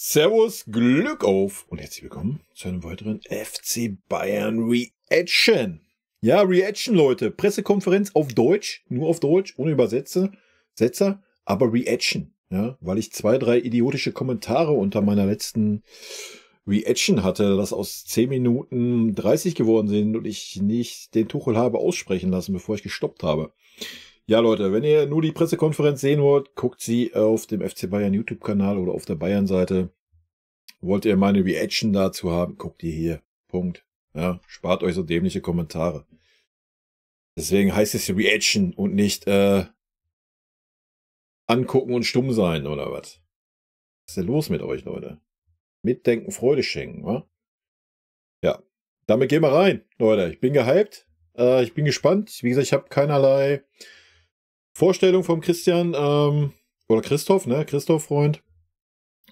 Servus, Glück auf und herzlich willkommen zu einem weiteren FC Bayern Reaction. Ja, Reaction, Leute. Pressekonferenz auf Deutsch, nur auf Deutsch, ohne Setzer, aber Reaction. Ja, weil ich 2, 3 idiotische Kommentare unter meiner letzten Reaction hatte, das aus 10 Minuten 30 geworden sind und ich nicht den Tuchel habe aussprechen lassen, bevor ich gestoppt habe. Ja, Leute, wenn ihr nur die Pressekonferenz sehen wollt, guckt sie auf dem FC Bayern YouTube-Kanal oder auf der Bayern-Seite. Wollt ihr meine Reaction dazu haben, guckt ihr hier. Punkt. Ja, spart euch so dämliche Kommentare. Deswegen heißt es Reaction und nicht angucken und stumm sein, oder was? Was ist denn los mit euch, Leute? Mitdenken, Freude schenken, wa? Ja, damit gehen wir rein, Leute. Ich bin gehypt. Ich bin gespannt. Wie gesagt, ich habe keinerlei Vorstellung vom Christian oder Christoph, ne? Christoph, Freund.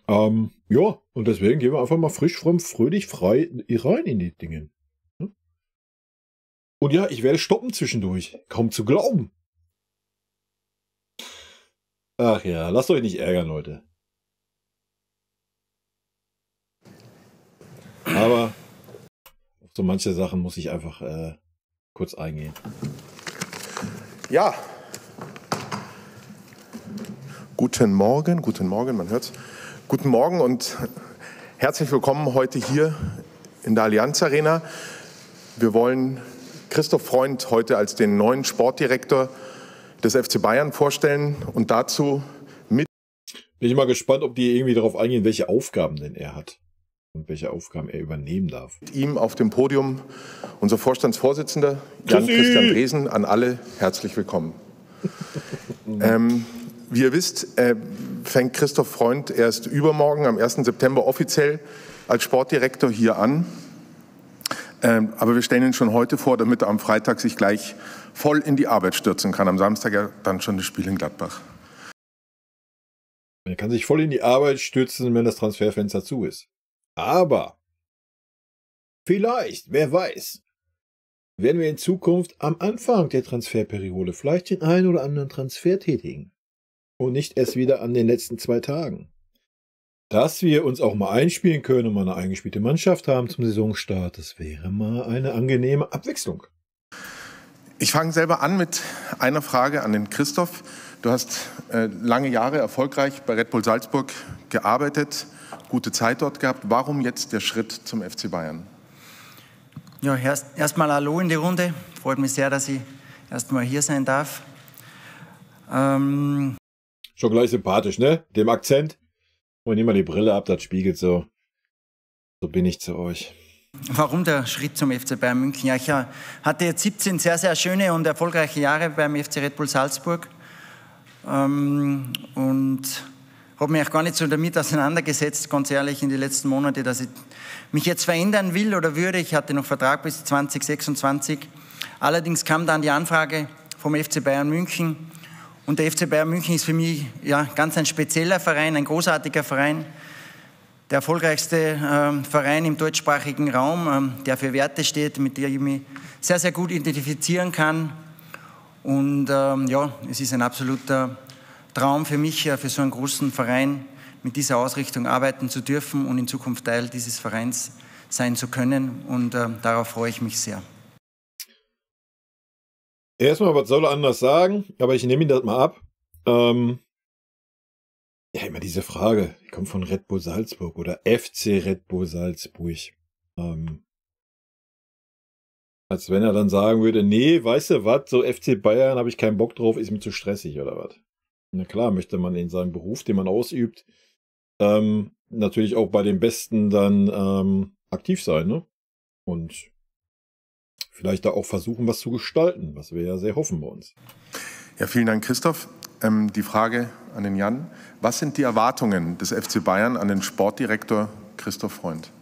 Ja, und deswegen gehen wir einfach mal frisch, fromm, fröhlich, frei rein in die Dinge. Und ja, ich werde stoppen zwischendurch. Kaum zu glauben. Ach ja, lasst euch nicht ärgern, Leute. Aber auf so manche Sachen muss ich einfach kurz eingehen. Ja. Guten Morgen, man hört's. Guten Morgen und herzlich willkommen heute hier in der Allianz Arena. Wir wollen Christoph Freund heute als den neuen Sportdirektor des FC Bayern vorstellen und dazu mit... Bin ich mal gespannt, ob die irgendwie darauf eingehen, welche Aufgaben denn er hat und welche Aufgaben er übernehmen darf. Mit ihm auf dem Podium unser Vorstandsvorsitzender Jan-Christian Dresen. An alle herzlich willkommen. Wie ihr wisst, fängt Christoph Freund erst übermorgen am 1. September offiziell als Sportdirektor hier an. Aber wir stellen ihn schon heute vor, damit er am Freitag sich gleich voll in die Arbeit stürzen kann. Am Samstag ja dann schon das Spiel in Gladbach. Er kann sich voll in die Arbeit stürzen, wenn das Transferfenster zu ist. Aber vielleicht, wer weiß, werden wir in Zukunft am Anfang der Transferperiode vielleicht den einen oder anderen Transfer tätigen. Und nicht erst wieder an den letzten 2 Tagen. Dass wir uns auch mal einspielen können und mal eine eingespielte Mannschaft haben zum Saisonstart, das wäre mal eine angenehme Abwechslung. Ich fange selber an mit einer Frage an den Christoph. Du hast lange Jahre erfolgreich bei Red Bull Salzburg gearbeitet, gute Zeit dort gehabt. Warum jetzt der Schritt zum FC Bayern? Ja, erstmal Hallo in die Runde. Freut mich sehr, dass ich erstmal hier sein darf. Schon gleich sympathisch, ne? Dem Akzent. Und nimm mal die Brille ab, das spiegelt so. So bin ich zu euch. Warum der Schritt zum FC Bayern München? Ja, ich hatte jetzt 17 sehr, sehr schöne und erfolgreiche Jahre beim FC Red Bull Salzburg. Und habe mich auch gar nicht so damit auseinandergesetzt, ganz ehrlich, in die letzten Monate, dass ich mich jetzt verändern will oder würde. Ich hatte noch Vertrag bis 2026. Allerdings kam dann die Anfrage vom FC Bayern München. Und der FC Bayern München ist für mich ja ganz ein spezieller Verein, ein großartiger Verein. Der erfolgreichste Verein im deutschsprachigen Raum, der für Werte steht, mit der ich mich sehr, sehr gut identifizieren kann. Und ja, es ist ein absoluter Traum für mich, für so einen großen Verein mit dieser Ausrichtung arbeiten zu dürfen und in Zukunft Teil dieses Vereins sein zu können. Und darauf freue ich mich sehr. Erstmal, was soll er anders sagen? Aber ich nehme ihn das mal ab. Ja, immer diese Frage, die kommt von Red Bull Salzburg oder FC Red Bull Salzburg. Als wenn er dann sagen würde, nee, weißt du was, so FC Bayern habe ich keinen Bock drauf, ist mir zu stressig oder was. Na klar, möchte man in seinem Beruf, den man ausübt, natürlich auch bei den Besten dann aktiv sein, ne? Und vielleicht da auch versuchen, was zu gestalten, was wir ja sehr hoffen bei uns. Ja, vielen Dank, Christoph. Die Frage an den Jan. Was sind die Erwartungen des FC Bayern an den Sportdirektor Christoph Freund?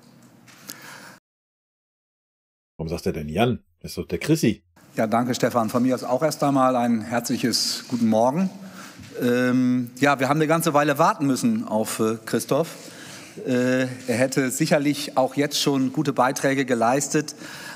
Warum sagt er denn Jan? Das ist doch der Chrissy. Ja, danke, Stefan. Von mir aus auch erst einmal ein herzliches Guten Morgen. Ja, wir haben eine ganze Weile warten müssen auf Christoph. Er hätte sicherlich auch jetzt schon gute Beiträge geleistet.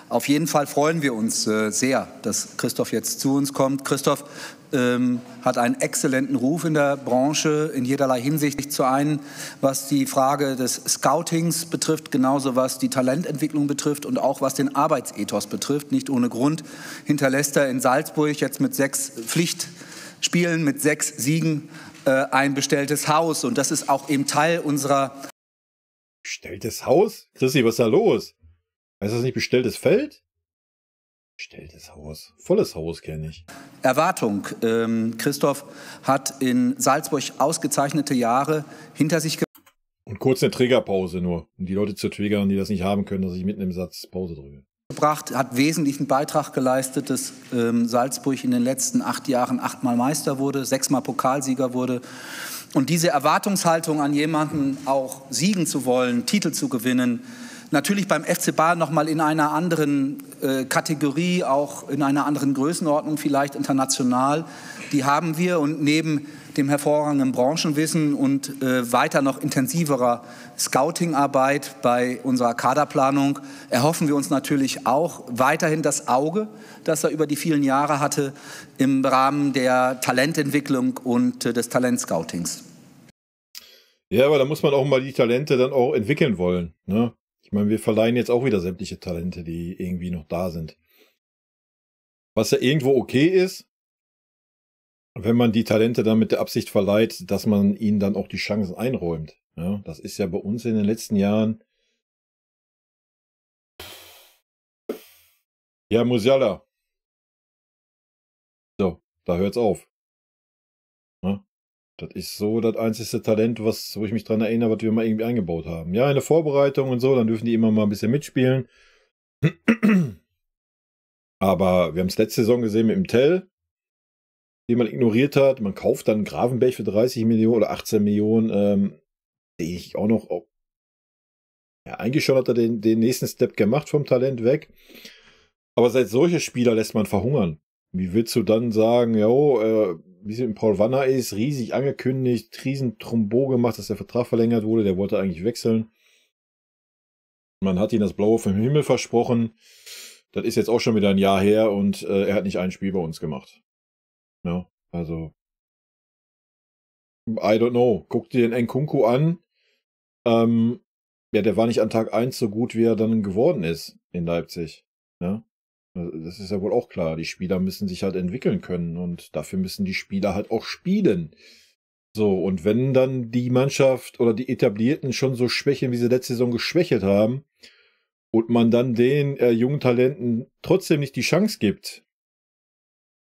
Auf jeden Fall freuen wir uns sehr, dass Christoph jetzt zu uns kommt. Christoph hat einen exzellenten Ruf in der Branche in jederlei Hinsicht. Zu einem, was die Frage des Scoutings betrifft, genauso was die Talententwicklung betrifft und auch was den Arbeitsethos betrifft. Nicht ohne Grund hinterlässt er in Salzburg jetzt mit 6 Pflichtspielen, mit 6 Siegen ein bestelltes Haus. Und das ist auch eben Teil unserer... Bestelltes Haus? Chrissy, was ist da los? Heißt das nicht bestelltes Feld? Bestelltes Haus. Volles Haus kenne ich. Erwartung. Christoph hat in Salzburg ausgezeichnete Jahre hinter sich Und kurz eine Triggerpause nur, um die Leute zu triggern, die das nicht haben können, dass ich mitten im Satz Pause drücke. gebracht, hat wesentlichen Beitrag geleistet, dass Salzburg in den letzten 8 Jahren 8-mal Meister wurde, 6-mal Pokalsieger wurde. Und diese Erwartungshaltung an jemanden auch siegen zu wollen, Titel zu gewinnen, natürlich beim FC Bayern nochmal in einer anderen Kategorie, auch in einer anderen Größenordnung, vielleicht international, die haben wir. Und neben dem hervorragenden Branchenwissen und weiter noch intensiverer Scouting-Arbeit bei unserer Kaderplanung erhoffen wir uns natürlich auch weiterhin das Auge, das er über die vielen Jahre hatte, im Rahmen der Talententwicklung und des Talentscoutings. Ja, aber da muss man auch mal die Talente dann auch entwickeln wollen, ne? Ich meine, wir verleihen jetzt auch wieder sämtliche Talente, die irgendwie noch da sind. Was ja irgendwo okay ist, wenn man die Talente dann mit der Absicht verleiht, dass man ihnen dann auch die Chancen einräumt. Ja, das ist ja bei uns in den letzten Jahren. Ja, Musiala. So, da hört's auf. Ja, das ist so das einzige Talent, wo ich mich dran erinnere, was wir mal irgendwie eingebaut haben. Ja, in der Vorbereitung und so, dann dürfen die immer mal ein bisschen mitspielen. Aber wir haben es letzte Saison gesehen mit dem Tell, den man ignoriert hat. Man kauft dann Gravenberch für 30 Millionen oder 18 Millionen. Sehe ich auch noch. Ja, eigentlich schon hat er den nächsten Step gemacht vom Talent weg. Aber seit solche Spieler lässt man verhungern. Wie willst du dann sagen, wie es mit Paul Wanner ist, riesig angekündigt, riesen Trombo gemacht, dass der Vertrag verlängert wurde, der wollte eigentlich wechseln. Man hat ihm das Blaue vom Himmel versprochen. Das ist jetzt auch schon wieder ein Jahr her und er hat nicht ein Spiel bei uns gemacht. Ja, also I don't know. Guck dir den Nkunku an. Ja, der war nicht an Tag 1 so gut, wie er dann geworden ist in Leipzig. Ja, das ist ja wohl auch klar. Die Spieler müssen sich halt entwickeln können und dafür müssen die Spieler halt auch spielen. So, und wenn dann die Mannschaft oder die Etablierten schon so schwächeln, wie sie letzte Saison geschwächelt haben und man dann den jungen Talenten trotzdem nicht die Chance gibt,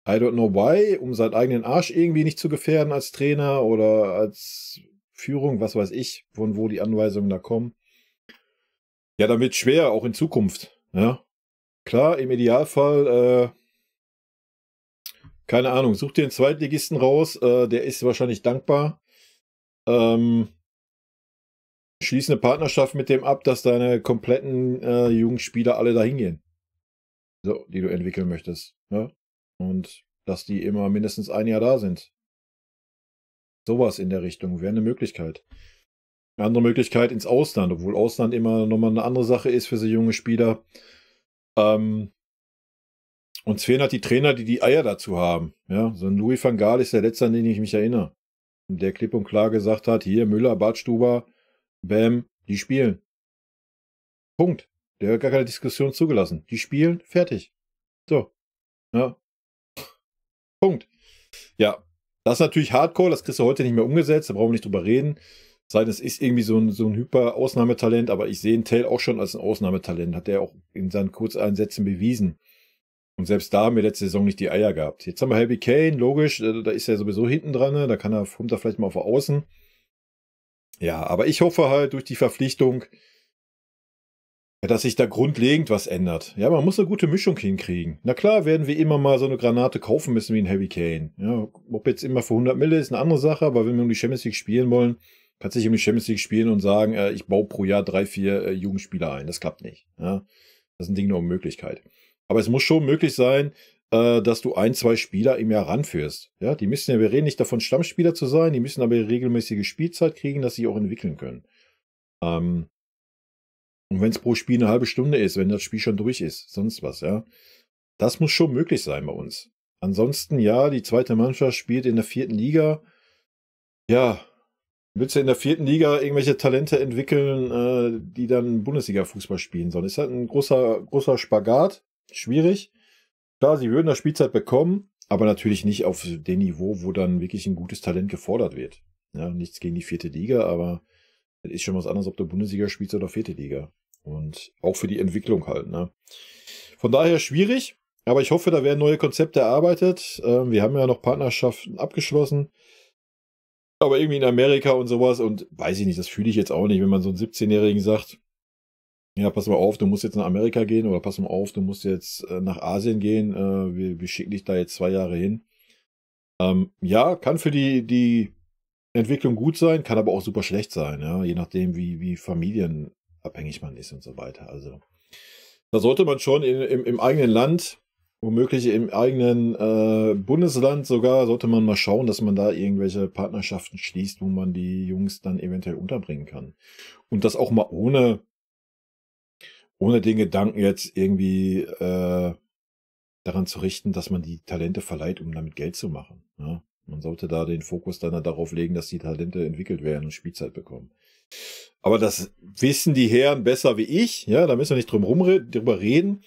I don't know why, um seinen eigenen Arsch irgendwie nicht zu gefährden als Trainer oder als Führung, was weiß ich, von wo die Anweisungen da kommen. Ja, dann wird es schwer, auch in Zukunft. Ja, klar, im Idealfall, keine Ahnung, such dir einen Zweitligisten raus, der ist wahrscheinlich dankbar. Schließ eine Partnerschaft mit dem ab, dass deine kompletten Jugendspieler alle dahin gehen. So, die du entwickeln möchtest. Ja? Und dass die immer mindestens ein Jahr da sind. Sowas in der Richtung wäre eine Möglichkeit. Eine andere Möglichkeit ins Ausland, obwohl Ausland immer nochmal eine andere Sache ist für so junge Spieler. Uns fehlen halt die Trainer, die die Eier dazu haben. Ja, so ein Louis van Gaal ist der letzte, an den ich mich erinnere. Der klipp und klar gesagt hat, hier Müller, Badstuber, Bam, die spielen. Punkt. Der hat gar keine Diskussion zugelassen. Die spielen, fertig. So. Ja. Punkt. Ja. Das ist natürlich Hardcore, das kriegst du heute nicht mehr umgesetzt, da brauchen wir nicht drüber reden. Sei denn, es ist irgendwie so ein Hyper-Ausnahmetalent, aber ich sehe den Tell auch schon als ein Ausnahmetalent. Hat er auch in seinen Kurzeinsätzen bewiesen. Und selbst da haben wir letzte Saison nicht die Eier gehabt. Jetzt haben wir Harry Kane, logisch, da ist er sowieso hinten dran, da kommt er vielleicht mal auf Außen. Ja, aber ich hoffe halt durch die Verpflichtung, dass sich da grundlegend was ändert. Ja, man muss eine gute Mischung hinkriegen. Na klar, werden wir immer mal so eine Granate kaufen müssen wie ein Harry Kane. Ja, ob jetzt immer für 100 Mille ist eine andere Sache, aber wenn wir um die Champions League spielen wollen, kannst du nicht um die Champions League spielen und sagen, ich baue pro Jahr 3, 4 Jugendspieler ein. Das klappt nicht. Ja, das ist ein Ding nur um Möglichkeit. Aber es muss schon möglich sein, dass du 1, 2 Spieler im Jahr ranführst. Ja, die müssen ja, wir reden nicht davon, Stammspieler zu sein, die müssen aber regelmäßige Spielzeit kriegen, dass sie auch entwickeln können. Und wenn es pro Spiel eine halbe Stunde ist, wenn das Spiel schon durch ist, sonst was, ja. Das muss schon möglich sein bei uns. Ansonsten, ja, die zweite Mannschaft spielt in der 4. Liga. Ja, willst du in der 4. Liga irgendwelche Talente entwickeln, die dann Bundesliga-Fußball spielen sollen? Ist halt ein großer Spagat. Schwierig. Klar, sie würden da Spielzeit bekommen, aber natürlich nicht auf dem Niveau, wo dann wirklich ein gutes Talent gefordert wird. Ja, nichts gegen die 4. Liga, aber es ist schon was anderes, ob du Bundesliga spielst oder 4. Liga. Und auch für die Entwicklung halt, ne? Von daher schwierig, aber ich hoffe, da werden neue Konzepte erarbeitet. Wir haben ja noch Partnerschaften abgeschlossen. Aber irgendwie in Amerika und sowas und weiß ich nicht, das fühle ich jetzt auch nicht, wenn man so einen 17-Jährigen sagt, ja, pass mal auf, du musst jetzt nach Amerika gehen oder pass mal auf, du musst jetzt nach Asien gehen, wir schicken dich da jetzt 2 Jahre hin. Ja, kann für die Entwicklung gut sein, kann aber auch super schlecht sein, ja, je nachdem, wie familienabhängig man ist und so weiter. Also da sollte man schon im eigenen Land, womöglich im eigenen Bundesland sogar, sollte man mal schauen, dass man da irgendwelche Partnerschaften schließt, wo man die Jungs dann eventuell unterbringen kann. Und das auch mal ohne den Gedanken jetzt irgendwie daran zu richten, dass man die Talente verleiht, um damit Geld zu machen. Ja? Man sollte da den Fokus dann darauf legen, dass die Talente entwickelt werden und Spielzeit bekommen. Aber das wissen die Herren besser wie ich. Ja, da müssen wir nicht drüber reden.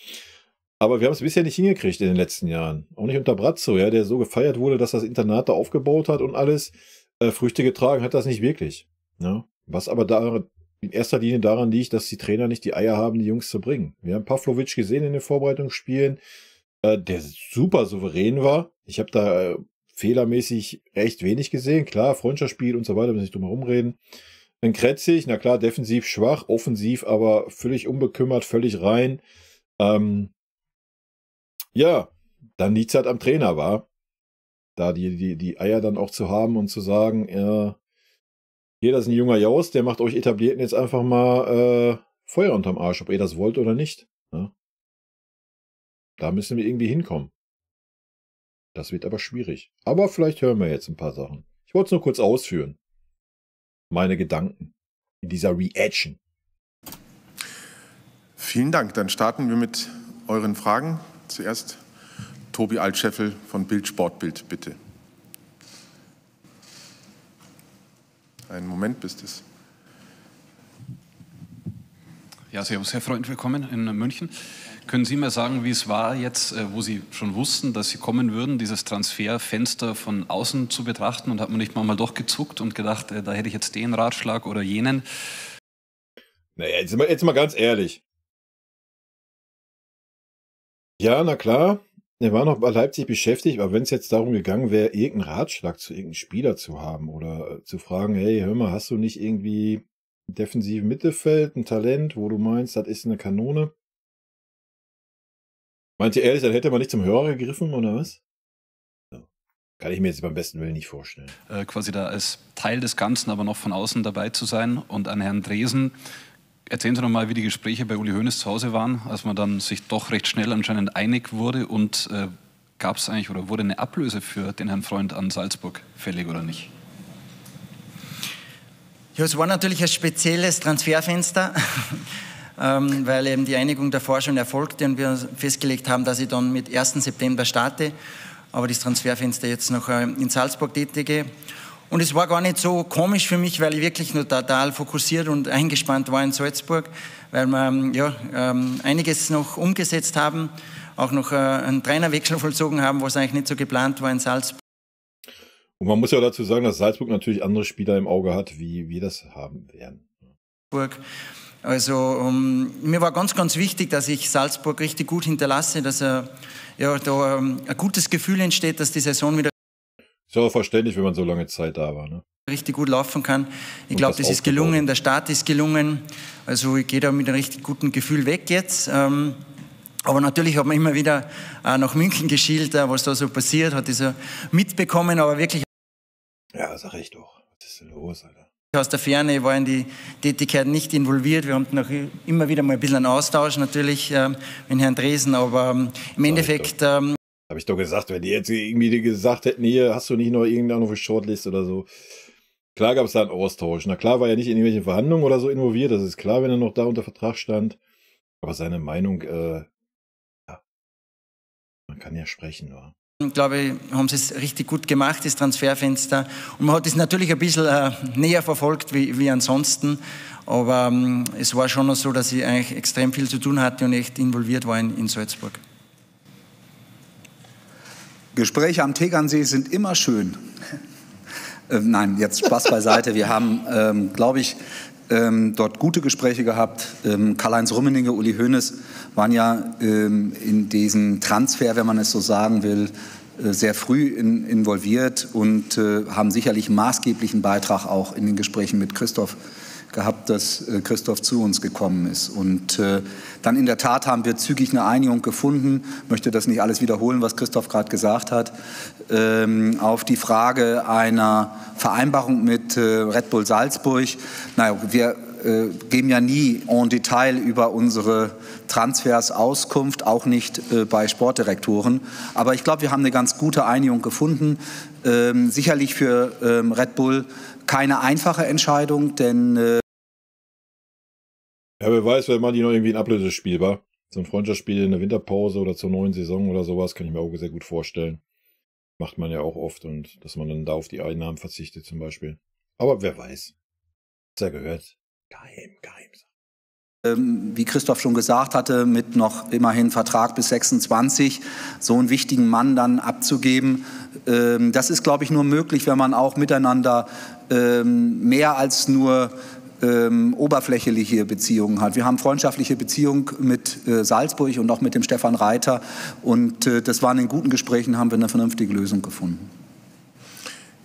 Aber wir haben es bisher nicht hingekriegt in den letzten Jahren. Auch nicht unter Brazzo, ja, der so gefeiert wurde, dass das Internat da aufgebaut hat und alles. Früchte getragen hat das nicht wirklich. Ja? Was aber da in erster Linie daran liegt, dass die Trainer nicht die Eier haben, die Jungs zu bringen. Wir haben Pavlovic gesehen in den Vorbereitungsspielen, der super souverän war. Ich habe da fehlermäßig recht wenig gesehen. Klar, Freundschaftsspiel und so weiter, müssen wir nicht drum herum reden. Ein Kretzig, na klar, defensiv schwach, offensiv aber völlig unbekümmert, völlig rein. Ja, dann liegt's halt am Trainer, war. Da die Eier dann auch zu haben und zu sagen, hier, das ist ein junger Jaus, der macht euch Etablierten jetzt einfach mal Feuer unterm Arsch, ob ihr das wollt oder nicht. Ja? Da müssen wir irgendwie hinkommen. Das wird aber schwierig. Aber vielleicht hören wir jetzt ein paar Sachen. Ich wollte es nur kurz ausführen. Meine Gedanken in dieser Reaction. Vielen Dank. Dann starten wir mit euren Fragen. Zuerst Tobi Altscheffel von Bild Sportbild, bitte. Einen Moment, bis das... Ja, servus, Herr Freund, willkommen in München. Können Sie mal sagen, wie es war jetzt, wo Sie schon wussten, dass Sie kommen würden, dieses Transferfenster von außen zu betrachten, und hat man nicht mal durchgezuckt und gedacht, da hätte ich jetzt den Ratschlag oder jenen? Naja, jetzt mal ganz ehrlich. Ja, na klar, er war noch bei Leipzig beschäftigt, aber wenn es jetzt darum gegangen wäre, irgendeinen Ratschlag zu irgendeinem Spieler zu haben oder zu fragen, hey, hör mal, hast du nicht irgendwie ein defensives Mittelfeld, ein Talent, wo du meinst, das ist eine Kanone? Meint ihr ehrlich, dann hätte man nicht zum Hörer gegriffen, oder was? Ja. Kann ich mir jetzt beim besten Willen nicht vorstellen. Quasi da als Teil des Ganzen, aber noch von außen dabei zu sein. Und an Herrn Dresen, erzählen Sie noch mal, wie die Gespräche bei Uli Hoeneß zu Hause waren, als man dann sich doch recht schnell anscheinend einig wurde. Und gab es eigentlich oder wurde eine Ablöse für den Herrn Freund an Salzburg fällig oder nicht? Ja, es war natürlich ein spezielles Transferfenster, weil eben die Einigung davor schon erfolgte und wir festgelegt haben, dass ich dann mit 1. September starte, aber das Transferfenster jetzt noch in Salzburg tätige. Und es war gar nicht so komisch für mich, weil ich wirklich nur total fokussiert und eingespannt war in Salzburg, weil wir einiges noch umgesetzt haben, auch noch einen Trainerwechsel vollzogen haben, was eigentlich nicht so geplant war in Salzburg. Und man muss ja dazu sagen, dass Salzburg natürlich andere Spieler im Auge hat, wie wir das haben werden. Also mir war ganz, ganz wichtig, dass ich Salzburg richtig gut hinterlasse, dass da ein gutes Gefühl entsteht, dass die Saison wieder... Ist ja auch verständlich, wenn man so lange Zeit da war, ne? Richtig gut laufen kann. Ich glaube, das ist gelungen, der Start ist gelungen. Also ich gehe da mit einem richtig guten Gefühl weg jetzt. Aber natürlich hat man immer wieder nach München geschielt, was da so passiert, hat das so mitbekommen, aber wirklich... Ja, sag ich doch. Was ist denn los, Alter? Aus der Ferne war in die Tätigkeit nicht involviert. Wir haben noch immer wieder mal ein bisschen einen Austausch natürlich mit Herrn Dresen, aber im Endeffekt... Habe ich doch gesagt, wenn die jetzt irgendwie gesagt hätten, hier hast du nicht noch irgendeine auf der Shortlist oder so. Klar gab es da einen Austausch. Na klar war er nicht in irgendwelche Verhandlungen oder so involviert, das ist klar, wenn er noch da unter Vertrag stand. Aber seine Meinung, ja, man kann ja sprechen, wa? Ich glaube, haben sie es richtig gut gemacht, das Transferfenster. Und man hat es natürlich ein bisschen näher verfolgt wie ansonsten. Aber es war schon noch so, dass ich eigentlich extrem viel zu tun hatte und echt involviert war in Salzburg. Gespräche am Tegernsee sind immer schön. Nein, jetzt Spaß beiseite. Wir haben, glaube ich, dort gute Gespräche gehabt. Karl-Heinz Rummenigge, Uli Hoeneß waren ja in diesen Transfer, wenn man es so sagen will, sehr früh involviert und haben sicherlich einen maßgeblichen Beitrag auch in den Gesprächen mit Christoph gehabt, dass Christoph zu uns gekommen ist. Und dann in der Tat haben wir zügig eine Einigung gefunden. Ich möchte das nicht alles wiederholen, was Christoph gerade gesagt hat. Auf die Frage einer Vereinbarung mit Red Bull Salzburg. Naja, wir geben ja nie en Detail über unsere Transfers Auskunft, auch nicht bei Sportdirektoren. Aber ich glaube, wir haben eine ganz gute Einigung gefunden. Sicherlich für Red Bull keine einfache Entscheidung, denn Ja, wer weiß, wenn man die noch irgendwie ein Ablösespiel war. So ein Freundschaftsspiel in der Winterpause oder zur neuen Saison oder sowas, kann ich mir auch sehr gut vorstellen. Macht man ja auch oft und dass man dann da auf die Einnahmen verzichtet zum Beispiel. Aber wer weiß. Hat's ja gehört. Geheim. Wie Christoph schon gesagt hatte, mit noch immerhin Vertrag bis 26, so einen wichtigen Mann dann abzugeben. Das ist, glaube ich, nur möglich, wenn man auch miteinander mehr als nur oberflächliche Beziehungen hat. Wir haben freundschaftliche Beziehungen mit Salzburg und auch mit dem Stefan Reiter. Und das waren in guten Gesprächen, haben wir eine vernünftige Lösung gefunden.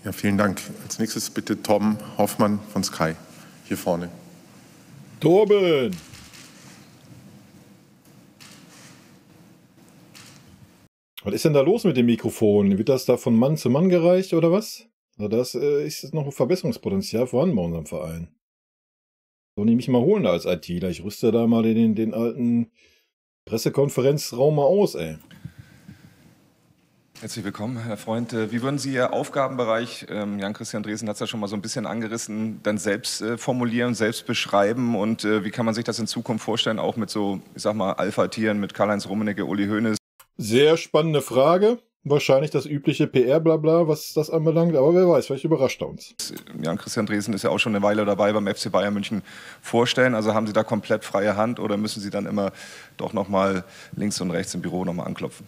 Ja, vielen Dank. Als nächstes bitte Torben Hoffmann von Sky. Hier vorne. Torben! Was ist denn da los mit dem Mikrofon? Wird das da von Mann zu Mann gereicht oder was? Also das ist noch ein Verbesserungspotenzial vorhanden bei unserem Verein. Soll ich mich mal holen da als ITler? Ich rüste da mal den alten Pressekonferenzraum mal aus, ey. Herzlich willkommen, Herr Freund. Wie würden Sie Ihr Aufgabenbereich, Jan-Christian Dresen hat es ja schon mal so ein bisschen angerissen, dann selbst formulieren, selbst beschreiben und wie kann man sich das in Zukunft vorstellen, auch mit so, ich sag mal, Alpha-Tieren, mit Karl-Heinz Rummenigge, Uli Hoeneß? Sehr spannende Frage. Wahrscheinlich das übliche PR-Blabla, was das anbelangt, aber wer weiß, vielleicht überrascht er uns. Jan-Christian Dresen ist ja auch schon eine Weile dabei beim FC Bayern München vorstellen, also haben Sie da komplett freie Hand oder müssen Sie dann immer doch nochmal links und rechts im Büro nochmal anklopfen?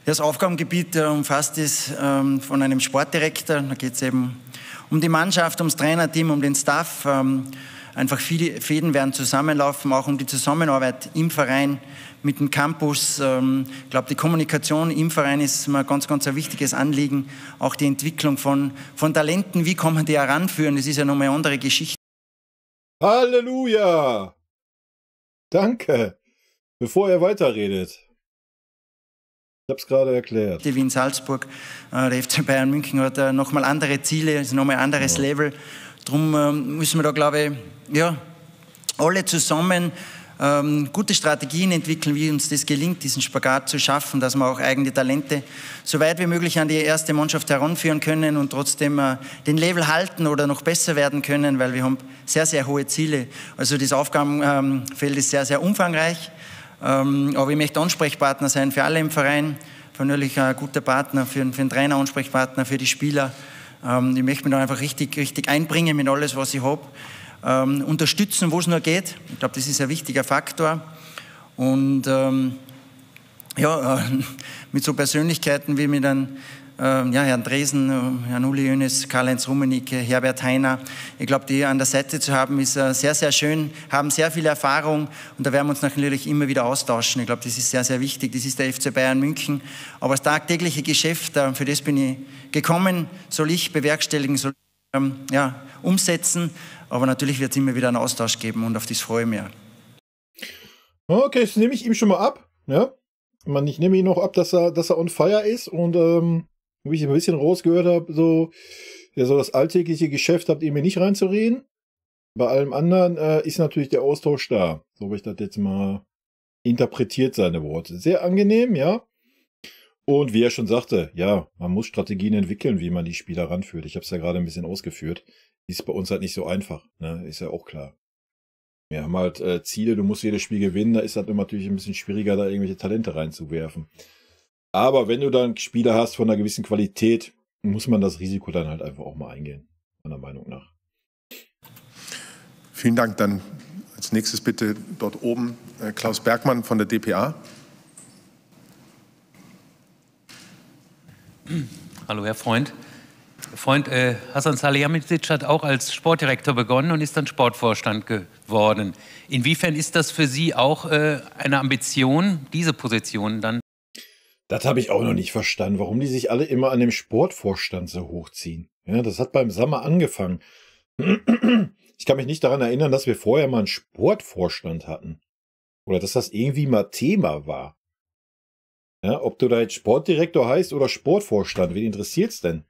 Das Aufgabengebiet umfasst es von einem Sportdirektor. Da geht es eben um die Mannschaft, ums Trainerteam, um den Staff. Einfach viele Fäden werden zusammenlaufen, auch um die Zusammenarbeit im Verein mit dem Campus. Ich glaube, die Kommunikation im Verein ist mir ganz ein wichtiges Anliegen. Auch die Entwicklung von Talenten, wie kann man die heranführen? Das ist ja nochmal eine andere Geschichte. Halleluja! Danke! Bevor er weiterredet. Ich habe es gerade erklärt. Wie in Salzburg, der FC Bayern München hat nochmal andere Ziele, ist nochmal ein anderes Level. Darum müssen wir da, glaube ich, ja, alle zusammen gute Strategien entwickeln, wie uns das gelingt, diesen Spagat zu schaffen, dass wir auch eigene Talente so weit wie möglich an die erste Mannschaft heranführen können und trotzdem den Level halten oder noch besser werden können, weil wir haben sehr, sehr hohe Ziele. Also das Aufgabenfeld ist sehr, sehr umfangreich. Aber ich möchte Ansprechpartner sein für alle im Verein, natürlich ein guter Partner für den Trainer, Ansprechpartner für die Spieler. Ich möchte mich da einfach richtig einbringen mit alles, was ich habe. Unterstützen, wo es nur geht. Ich glaube, das ist ein wichtiger Faktor. Und mit so Persönlichkeiten wie mit Herrn Dresen, Herrn Uli Hoeneß, Karl-Heinz Rummenigge, Herbert Hainer. Ich glaube, die an der Seite zu haben, ist sehr, sehr schön, haben sehr viel Erfahrung und da werden wir uns natürlich immer wieder austauschen. Ich glaube, das ist sehr, sehr wichtig. Das ist der FC Bayern München. Aber das tagtägliche Geschäft, für das bin ich gekommen, soll ich bewerkstelligen, soll ich umsetzen. Aber natürlich wird es immer wieder einen Austausch geben und auf das freue ich mich. Okay, das nehme ich ihm schon mal ab. Ja? Ich nehme ihn noch ab, dass er on fire ist und wie ich ein bisschen rausgehört habe, so das alltägliche Geschäft habt ihr mir nicht reinzureden. Bei allem anderen ist natürlich der Austausch da. So habe ich das jetzt mal interpretiert, seine Worte. Sehr angenehm, ja. Und wie er schon sagte, ja, man muss Strategien entwickeln, wie man die Spieler ranführt. Ich habe es ja gerade ein bisschen ausgeführt. Ist bei uns halt nicht so einfach, ne? Ist ja auch klar. Wir haben halt Ziele, du musst jedes Spiel gewinnen, da ist halt natürlich ein bisschen schwieriger, da irgendwelche Talente reinzuwerfen. Aber wenn du dann Spieler hast von einer gewissen Qualität, muss man das Risiko dann halt einfach auch mal eingehen, meiner Meinung nach. Vielen Dank. Dann als nächstes bitte dort oben Klaus Bergmann von der dpa. Hallo, Herr Freund. Hasan Salihamidzic hat auch als Sportdirektor begonnen und ist dann Sportvorstand geworden. Inwiefern ist das für Sie auch eine Ambition, diese Position dann? Das habe ich auch noch nicht verstanden, warum die sich alle immer an dem Sportvorstand so hochziehen. Ja, das hat beim Sommer angefangen. Ich kann mich nicht daran erinnern, dass wir vorher mal einen Sportvorstand hatten. Oder dass das irgendwie mal Thema war. Ja, ob du da jetzt Sportdirektor heißt oder Sportvorstand, wen interessiert's denn?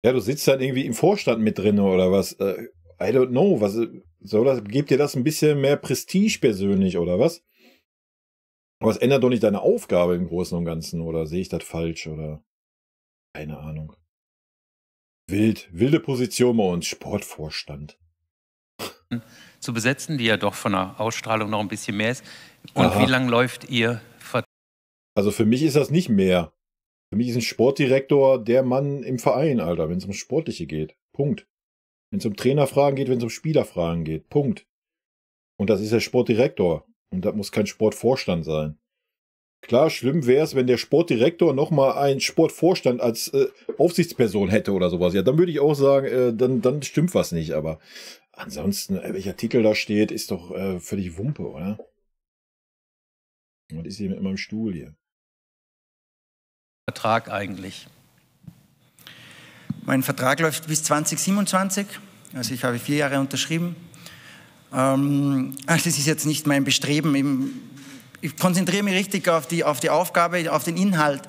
Ja, du sitzt dann irgendwie im Vorstand mit drin oder was? I don't know. Was soll das? Gibt dir das ein bisschen mehr Prestige persönlich oder was? Aber es ändert doch nicht deine Aufgabe im Großen und Ganzen, oder sehe ich das falsch oder? Keine Ahnung. Wilde Position bei uns, Sportvorstand. Zu besetzen, die ja doch von der Ausstrahlung noch ein bisschen mehr ist. Und wie lang läuft Ihr Vertrag? Also für mich ist das nicht mehr. Für mich ist ein Sportdirektor der Mann im Verein, Alter, wenn es um Sportliche geht. Punkt. Wenn es um Trainerfragen geht, wenn es um Spielerfragen geht. Punkt. Und das ist der Sportdirektor. Und das muss kein Sportvorstand sein. Klar, schlimm wäre es, wenn der Sportdirektor nochmal einen Sportvorstand als Aufsichtsperson hätte oder sowas. Ja, dann würde ich auch sagen, dann stimmt was nicht. Aber ansonsten, welcher Titel da steht, ist doch völlig Wumpe, oder? Was ist hier mit meinem Stuhl hier? Vertrag eigentlich? Mein Vertrag läuft bis 2027. Also ich habe 4 Jahre unterschrieben. Also das ist jetzt nicht mein Bestreben. Ich konzentriere mich richtig auf die Aufgabe, auf den Inhalt.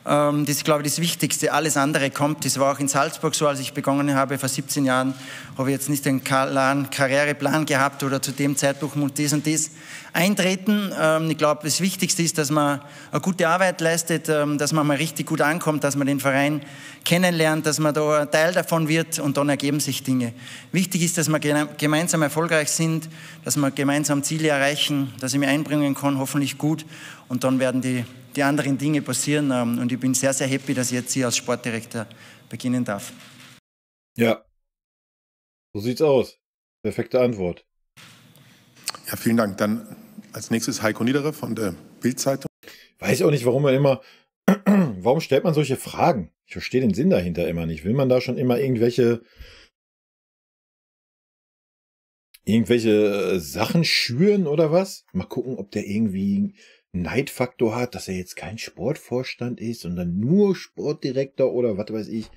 Das ist, glaube ich, das Wichtigste. Alles andere kommt. Das war auch in Salzburg so, als ich begonnen habe, vor 17 Jahren, habe ich jetzt nicht einen klaren Karriereplan gehabt oder zu dem Zeitpunkt muss das und das eintreten. Ich glaube, das Wichtigste ist, dass man eine gute Arbeit leistet, dass man mal richtig gut ankommt, dass man den Verein kennenlernt, dass man da ein Teil davon wird und dann ergeben sich Dinge. Wichtig ist, dass wir gemeinsam erfolgreich sind, dass wir gemeinsam Ziele erreichen, dass ich mich einbringen kann, hoffentlich gut, und dann werden die anderen Dinge passieren, und ich bin sehr, sehr happy, dass ich jetzt hier als Sportdirektor beginnen darf. Ja, so sieht's aus. Perfekte Antwort. Ja, vielen Dank. Dann als nächstes Heiko Niederer von der Bild-Zeitung. Weiß auch nicht, warum stellt man solche Fragen? Ich verstehe den Sinn dahinter immer nicht. Will man da schon immer irgendwelche Sachen schüren oder was? Mal gucken, ob der irgendwie Neidfaktor hat, dass er jetzt kein Sportvorstand ist, sondern nur Sportdirektor oder was weiß ich.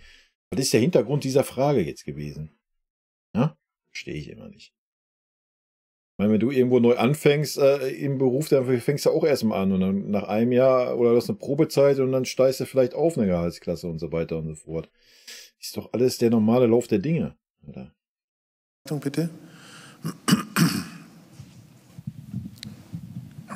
Was ist der Hintergrund dieser Frage jetzt gewesen? Ja? Verstehe ich immer nicht. Ich meine, wenn du irgendwo neu anfängst im Beruf, dann fängst du auch erstmal an und dann nach einem Jahr oder du hast eine Probezeit und dann steigst du vielleicht auf eine Gehaltsklasse und so weiter und so fort. Ist doch alles der normale Lauf der Dinge, oder? Bitte.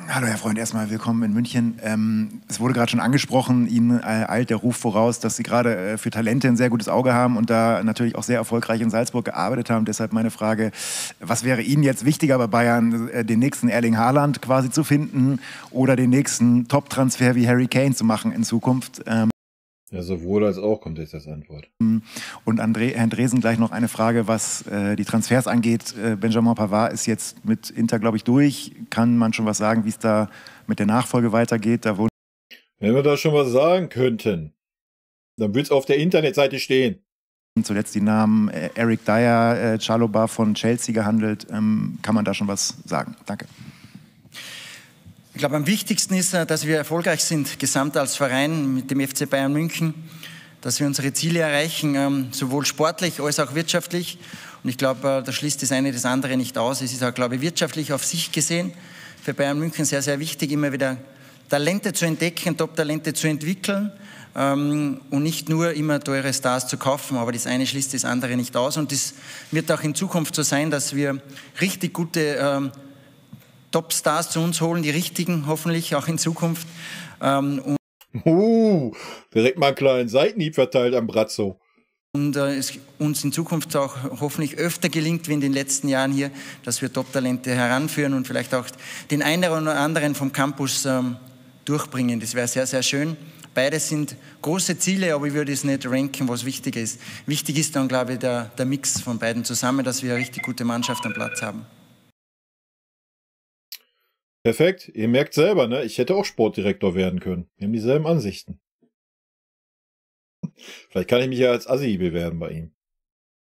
Hallo Herr Freund, erstmal willkommen in München. Es wurde gerade schon angesprochen, Ihnen eilt der Ruf voraus, dass Sie gerade für Talente ein sehr gutes Auge haben und da natürlich auch sehr erfolgreich in Salzburg gearbeitet haben. Deshalb meine Frage, was wäre Ihnen jetzt wichtiger bei Bayern, den nächsten Erling Haaland quasi zu finden oder den nächsten Top-Transfer wie Harry Kane zu machen in Zukunft? Ja, sowohl als auch kommt jetzt als Antwort. Und Herrn Dresen gleich noch eine Frage, was die Transfers angeht. Benjamin Pavard ist jetzt mit Inter, glaube ich, durch. Kann man schon was sagen, wie es da mit der Nachfolge weitergeht? Wenn wir da schon was sagen könnten, dann würde es auf der Internetseite stehen. Zuletzt die Namen Eric Dyer, Chalobah von Chelsea gehandelt. Kann man da schon was sagen? Danke. Ich glaube, am wichtigsten ist, dass wir erfolgreich sind, gesamt als Verein mit dem FC Bayern München, dass wir unsere Ziele erreichen, sowohl sportlich als auch wirtschaftlich. Und ich glaube, da schließt das eine das andere nicht aus. Es ist auch, glaube ich, wirtschaftlich auf sich gesehen für Bayern München sehr, sehr wichtig, immer wieder Talente zu entdecken, Top-Talente zu entwickeln und nicht nur immer teure Stars zu kaufen. Aber das eine schließt das andere nicht aus. Und das wird auch in Zukunft so sein, dass wir richtig gute Top-Stars zu uns holen, die richtigen, hoffentlich auch in Zukunft. Direkt mal einen kleinen Seitenhieb verteilt am Brazzo. Und es uns in Zukunft auch hoffentlich öfter gelingt, wie in den letzten Jahren hier, dass wir Top-Talente heranführen und vielleicht auch den einen oder anderen vom Campus durchbringen. Das wäre sehr, sehr schön. Beides sind große Ziele, aber ich würde es nicht ranken, was wichtig ist. Wichtig ist dann, glaube ich, der Mix von beiden zusammen, dass wir eine richtig gute Mannschaft am Platz haben. Perfekt. Ihr merkt selber, ne? Ich hätte auch Sportdirektor werden können. Wir haben dieselben Ansichten. Vielleicht kann ich mich ja als Assi bewerben bei ihm.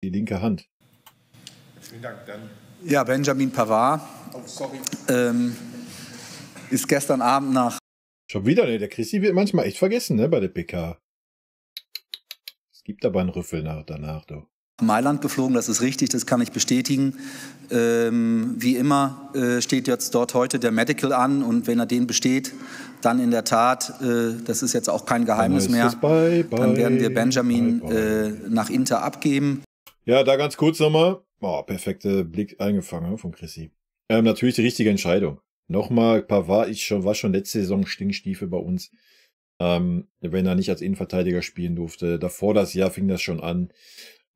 Die linke Hand. Vielen Dank. Dann. Ja, Benjamin Pavard ist gestern Abend nach... Schon wieder, ne? Der Christi wird manchmal echt vergessen, ne? Bei der PK. Es gibt aber einen Rüffel danach, doch. Mailand geflogen, das ist richtig, das kann ich bestätigen. Wie immer steht jetzt dort heute der Medical an und wenn er den besteht, dann in der Tat, das ist jetzt auch kein Geheimnis mehr, dann werden wir Benjamin nach Inter abgeben. Ja, da ganz kurz nochmal. Oh, perfekter Blick eingefangen von Chrissy. Natürlich die richtige Entscheidung. Nochmal, Pavard war schon letzte Saison Stinkstiefel bei uns. Wenn er nicht als Innenverteidiger spielen durfte. Davor das Jahr fing das schon an.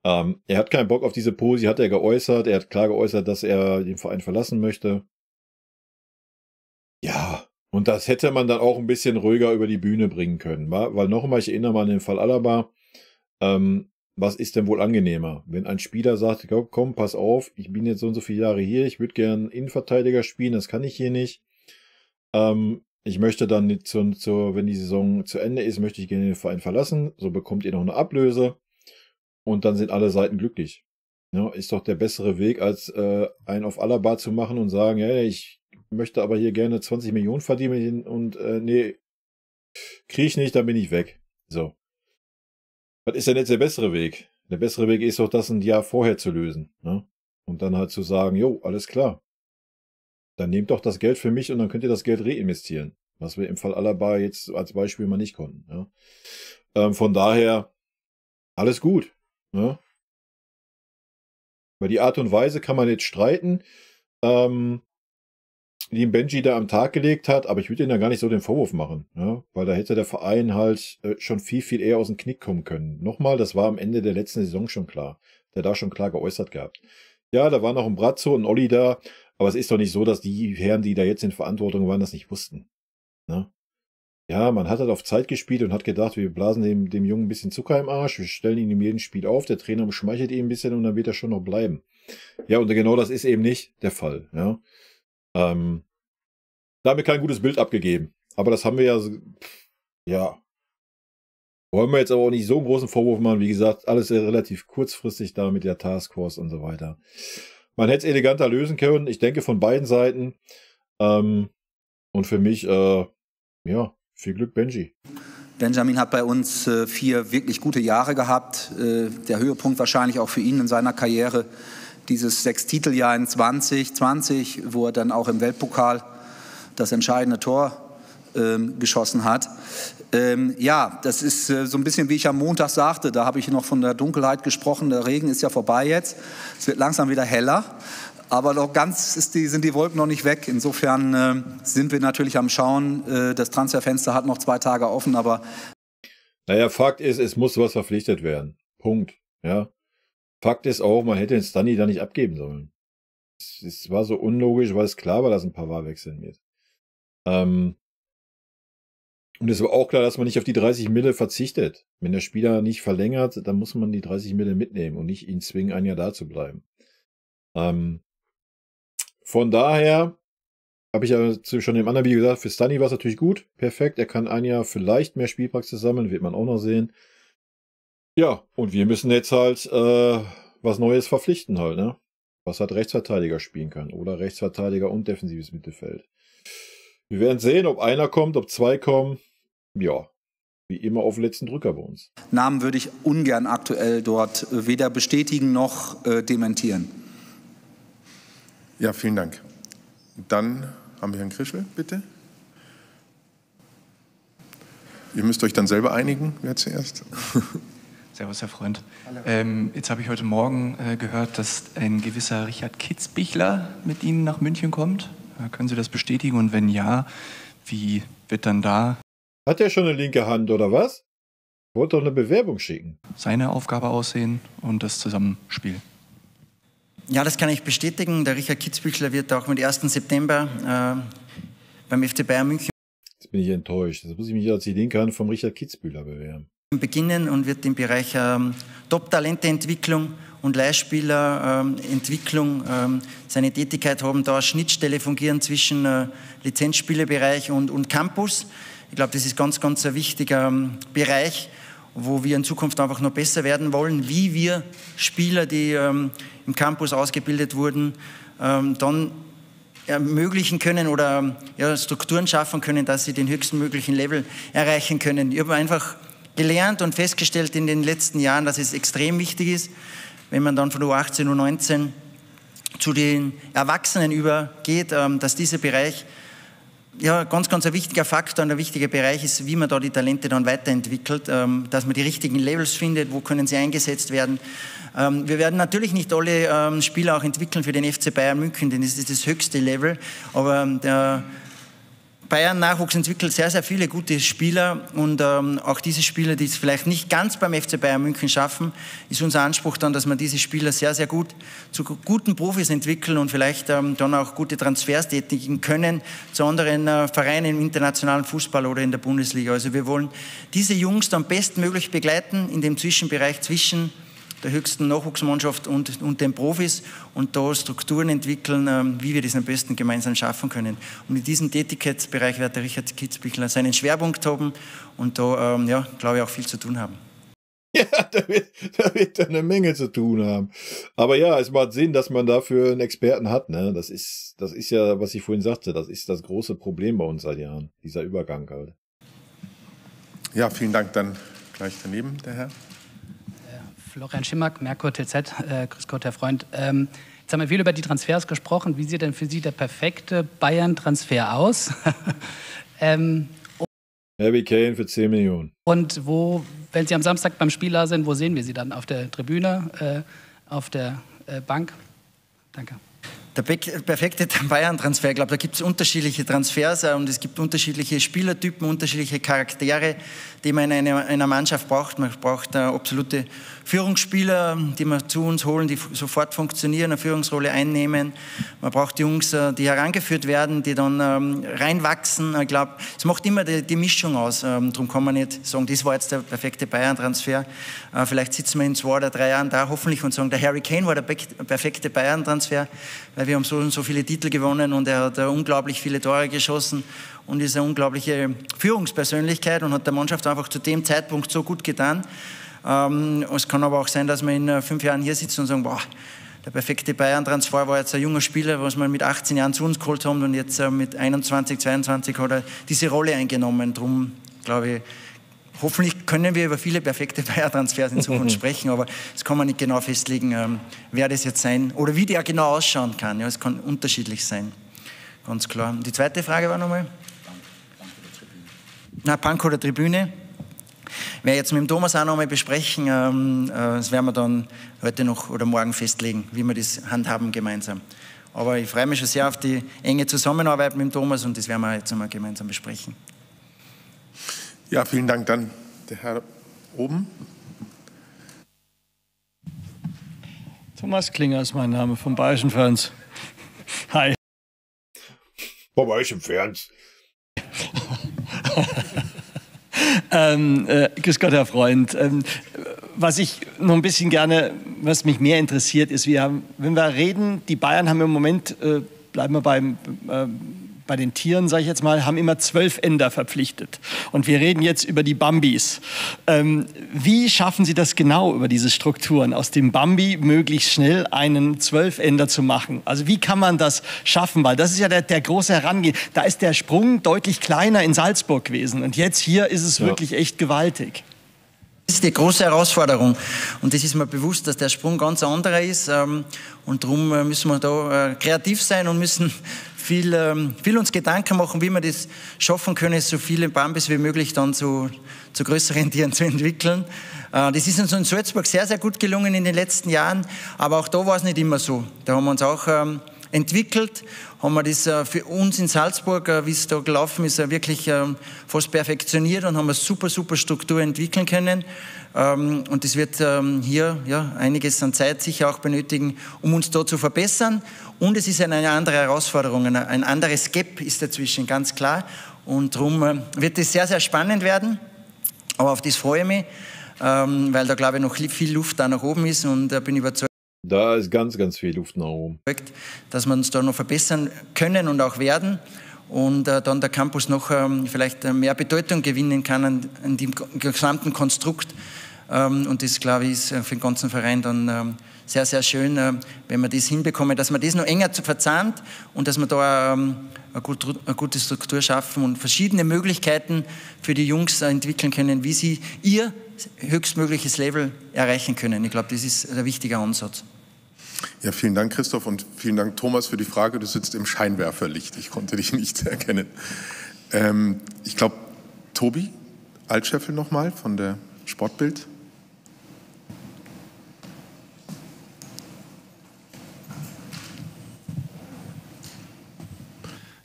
Er hat keinen Bock auf diese Pose, hat er geäußert. Er hat klar geäußert, dass er den Verein verlassen möchte. Ja, und das hätte man dann auch ein bisschen ruhiger über die Bühne bringen können. Weil nochmal, ich erinnere mal an den Fall Alaba. Was ist denn wohl angenehmer? Wenn ein Spieler sagt, komm, pass auf, ich bin jetzt so und so viele Jahre hier, ich würde gern Innenverteidiger spielen, das kann ich hier nicht. Ich möchte dann nicht wenn die Saison zu Ende ist, möchte ich gerne den Verein verlassen. So bekommt ihr noch eine Ablöse. Und dann sind alle Seiten glücklich. Ja, ist doch der bessere Weg, als einen auf Alaba zu machen und sagen, ja, ich möchte aber hier gerne 20 Millionen verdienen und nee, kriege ich nicht, dann bin ich weg. So. Was ist denn jetzt der bessere Weg? Der bessere Weg ist doch, das ein Jahr vorher zu lösen. Ne? Und dann halt zu sagen, jo, alles klar. Dann nehmt doch das Geld für mich und dann könnt ihr das Geld reinvestieren. Was wir im Fall Alaba jetzt als Beispiel mal nicht konnten. Ja? Von daher, alles gut. Ne? Über die Art und Weise kann man jetzt streiten, die Benji da am Tag gelegt hat, aber ich würde ihm da gar nicht so den Vorwurf machen, ja? Weil da hätte der Verein halt schon viel, viel eher aus dem Knick kommen können. Nochmal, das war am Ende der letzten Saison schon klar. Der da schon klar geäußert gehabt. Ja, da war noch ein Brazzo und Olli da, aber es ist doch nicht so, dass die Herren, die da jetzt in Verantwortung waren, das nicht wussten. Ne? Ja, man hat halt auf Zeit gespielt und hat gedacht, wir blasen dem Jungen ein bisschen Zucker im Arsch, wir stellen ihn in jedem Spiel auf, der Trainer schmeichelt ihn ein bisschen und dann wird er schon noch bleiben. Ja, und genau das ist eben nicht der Fall. Ja. Da haben wir kein gutes Bild abgegeben. Aber das haben wir ja, wollen wir jetzt aber auch nicht so einen großen Vorwurf machen. Wie gesagt, alles relativ kurzfristig da mit der Taskforce und so weiter. Man hätte es eleganter lösen können, ich denke von beiden Seiten. Und für mich, ja, viel Glück, Benji. Benjamin hat bei uns 4 wirklich gute Jahre gehabt. Der Höhepunkt wahrscheinlich auch für ihn in seiner Karriere. Dieses 6-Titeljahr in 2020, wo er dann auch im Weltpokal das entscheidende Tor geschossen hat. Ja, das ist so ein bisschen, wie ich am Montag sagte, da habe ich noch von der Dunkelheit gesprochen, der Regen ist ja vorbei jetzt. Es wird langsam wieder heller. Aber noch ganz sind die Wolken noch nicht weg. Insofern sind wir natürlich am Schauen. Das Transferfenster hat noch 2 Tage offen, aber... Naja, Fakt ist, es muss was verpflichtet werden. Punkt. Ja. Fakt ist auch, man hätte den Stanley da nicht abgeben sollen. Es war so unlogisch, weil es klar war, dass ein Pavard wechseln wird. Und es war auch klar, dass man nicht auf die 30 Mille verzichtet. Wenn der Spieler nicht verlängert, dann muss man die 30 Mille mitnehmen und nicht ihn zwingen, ein Jahr da zu bleiben. Von daher habe ich ja schon im anderen Video gesagt, für Stanley war es natürlich gut, perfekt. Er kann ein Jahr vielleicht mehr Spielpraxis sammeln, wird man auch noch sehen. Ja, und wir müssen jetzt halt was Neues verpflichten halt, ne? Was halt Rechtsverteidiger spielen kann oder Rechtsverteidiger und defensives Mittelfeld. Wir werden sehen, ob einer kommt, ob 2 kommen. Ja, wie immer auf den letzten Drücker bei uns. Namen würde ich ungern aktuell dort weder bestätigen noch dementieren. Ja, vielen Dank. Dann haben wir Herrn Krischel, bitte. Ihr müsst euch dann selber einigen, wer zuerst. Servus, Herr Freund. Jetzt habe ich heute Morgen gehört, dass ein gewisser Richard Kitzbichler mit Ihnen nach München kommt. Können Sie das bestätigen? Und wenn ja, wie wird dann da Hat er schon eine linke Hand oder was? Wollte doch eine Bewerbung schicken. Seine Aufgabe aussehen und das Zusammenspiel. Ja, das kann ich bestätigen. Der Richard Kitzbüchler wird auch mit 1. September beim FC Bayern München Jetzt bin ich enttäuscht. Jetzt muss ich mich als die linke Hand vom Richard Kitzbühler bewerben. beginnen und wird im Bereich Top-Talente-Entwicklung und Leihspielerentwicklung seine Tätigkeit haben, da als Schnittstelle fungieren zwischen Lizenzspielerbereich und Campus. Ich glaube, das ist ganz, ganz ein wichtiger Bereich, wo wir in Zukunft einfach noch besser werden wollen, wie wir Spieler, die im Campus ausgebildet wurden, dann ermöglichen können oder Strukturen schaffen können, dass sie den höchsten möglichen Level erreichen können. Ich habe einfach gelernt und festgestellt in den letzten Jahren, dass es extrem wichtig ist, wenn man dann von U18, U19 zu den Erwachsenen übergeht, dass dieser Bereich ganz, ganz ein wichtiger Faktor und ein wichtiger Bereich ist, wie man da die Talente dann weiterentwickelt, dass man die richtigen Levels findet, wo können sie eingesetzt werden. Wir werden natürlich nicht alle Spieler auch entwickeln für den FC Bayern München, denn das ist das höchste Level, aber der Bayern-Nachwuchs entwickelt sehr, sehr viele gute Spieler und auch diese Spieler, die es vielleicht nicht ganz beim FC Bayern München schaffen, ist unser Anspruch dann, dass wir diese Spieler sehr, sehr gut zu guten Profis entwickeln und vielleicht dann auch gute Transfers tätigen können zu anderen Vereinen im internationalen Fußball oder in der Bundesliga. Also wir wollen diese Jungs dann bestmöglich begleiten in dem Zwischenbereich zwischen der höchsten Nachwuchsmannschaft und den Profis und da Strukturen entwickeln, wie wir das am besten gemeinsam schaffen können. Und in diesem Tätigkeitsbereich wird der Richard Kitzbüchler seinen Schwerpunkt haben und da, glaube ich, auch viel zu tun haben. Ja, da wird eine Menge zu tun haben. Aber ja, es macht Sinn, dass man dafür einen Experten hat. Ne? Das ist ja, was ich vorhin sagte, das ist das große Problem bei uns seit Jahren, dieser Übergang halt. Ja, vielen Dank. Dann gleich daneben, der Herr. Florian Schimmack, Merkur TZ, grüß Gott, Herr Freund. Jetzt haben wir viel über die Transfers gesprochen. Wie sieht denn für Sie der perfekte Bayern-Transfer aus? Harry Kane für 10 Millionen. Und wo, wenn Sie am Samstag beim Spiel da sind, wo sehen wir Sie dann? Auf der Tribüne, auf der Bank? Danke. Der perfekte Bayern-Transfer, ich glaube, da gibt es unterschiedliche Transfers und es gibt unterschiedliche Spielertypen, unterschiedliche Charaktere, die man in einer Mannschaft braucht. Man braucht absolute Führungsspieler, die wir zu uns holen, die sofort funktionieren, eine Führungsrolle einnehmen. Man braucht Jungs, die herangeführt werden, die dann reinwachsen. Ich glaube, es macht immer die Mischung aus. Darum kann man nicht sagen, das war jetzt der perfekte Bayern-Transfer. Vielleicht sitzen wir in 2 oder 3 Jahren da hoffentlich und sagen, der Harry Kane war der perfekte Bayern-Transfer, weil wir haben so viele Titel gewonnen und er hat unglaublich viele Tore geschossen und ist eine unglaubliche Führungspersönlichkeit und hat der Mannschaft einfach zu dem Zeitpunkt so gut getan. Es kann aber auch sein, dass wir in 5 Jahren hier sitzen und sagen, boah, der perfekte Bayern-Transfer war jetzt ein junger Spieler, was wir mit 18 Jahren zu uns geholt haben und jetzt mit 21, 22 hat er diese Rolle eingenommen. Darum glaube ich, hoffentlich können wir über viele perfekte Bayern-Transfers in Zukunft sprechen, aber das kann man nicht genau festlegen, wer das jetzt sein oder wie der genau ausschauen kann. Ja, es kann unterschiedlich sein, ganz klar. Und die zweite Frage war nochmal? Bank oder Tribüne. Werde ich jetzt mit dem Thomas auch nochmal besprechen. Das werden wir dann heute noch oder morgen festlegen, wie wir das handhaben gemeinsam. Aber ich freue mich schon sehr auf die enge Zusammenarbeit mit dem Thomas und das werden wir jetzt einmal gemeinsam besprechen. Ja, vielen Dank. Dann der Herr oben. Thomas Klinger ist mein Name, vom Bayerischen Ferns. Hi. Vom Bayerischen Ferns. Grüß Gott, Herr Freund. Was ich noch ein bisschen gerne, was mich mehr interessiert, ist, wenn wir reden, die Bayern haben im Moment, bleiben wir bei den Tieren, sage ich jetzt mal, haben immer 12 Ender verpflichtet. Und wir reden jetzt über die Bambis. Wie schaffen Sie das genau über diese Strukturen, aus dem Bambi möglichst schnell einen 12 Ender zu machen? Also wie kann man das schaffen? Weil das ist ja der große Herangehen. Da ist der Sprung deutlich kleiner in Salzburg gewesen. Und jetzt hier ist es wirklich echt gewaltig. Das ist die große Herausforderung und das ist mir bewusst, dass der Sprung ganz anderer ist und darum müssen wir da kreativ sein und müssen viel uns Gedanken machen, wie wir das schaffen können, so viele Bambis wie möglich dann zu größeren Tieren zu entwickeln. Das ist uns in Salzburg sehr, sehr gut gelungen in den letzten Jahren, aber auch da war es nicht immer so. Da haben wir uns auch entwickelt, haben wir das für uns in Salzburg, wie es da gelaufen ist, wirklich fast perfektioniert und haben eine super Struktur entwickeln können. Und das wird hier einiges an Zeit sicher auch benötigen, um uns da zu verbessern. Und es ist eine andere Herausforderung, ein anderes Gap ist dazwischen, ganz klar. Und darum wird es sehr spannend werden. Aber auf das freue ich mich, weil da, glaube ich, noch viel Luft da nach oben ist und bin überzeugt. Da ist ganz viel Luft nach oben. Dass wir uns da noch verbessern können und auch werden und dann der Campus noch vielleicht mehr Bedeutung gewinnen kann an dem gesamten Konstrukt. Und das, glaube ich, ist für den ganzen Verein dann sehr schön, wenn wir das hinbekommen, dass man das noch enger verzahnt und dass wir da eine gute Struktur schaffen und verschiedene Möglichkeiten für die Jungs entwickeln können, wie sie ihr höchstmögliches Level erreichen können. Ich glaube, das ist ein wichtiger Ansatz. Ja, vielen Dank, Christoph, und vielen Dank, Thomas, für die Frage. Du sitzt im Scheinwerferlicht. Ich konnte dich nicht erkennen. Ich glaube, Tobi Altscheffel nochmal von der Sportbild.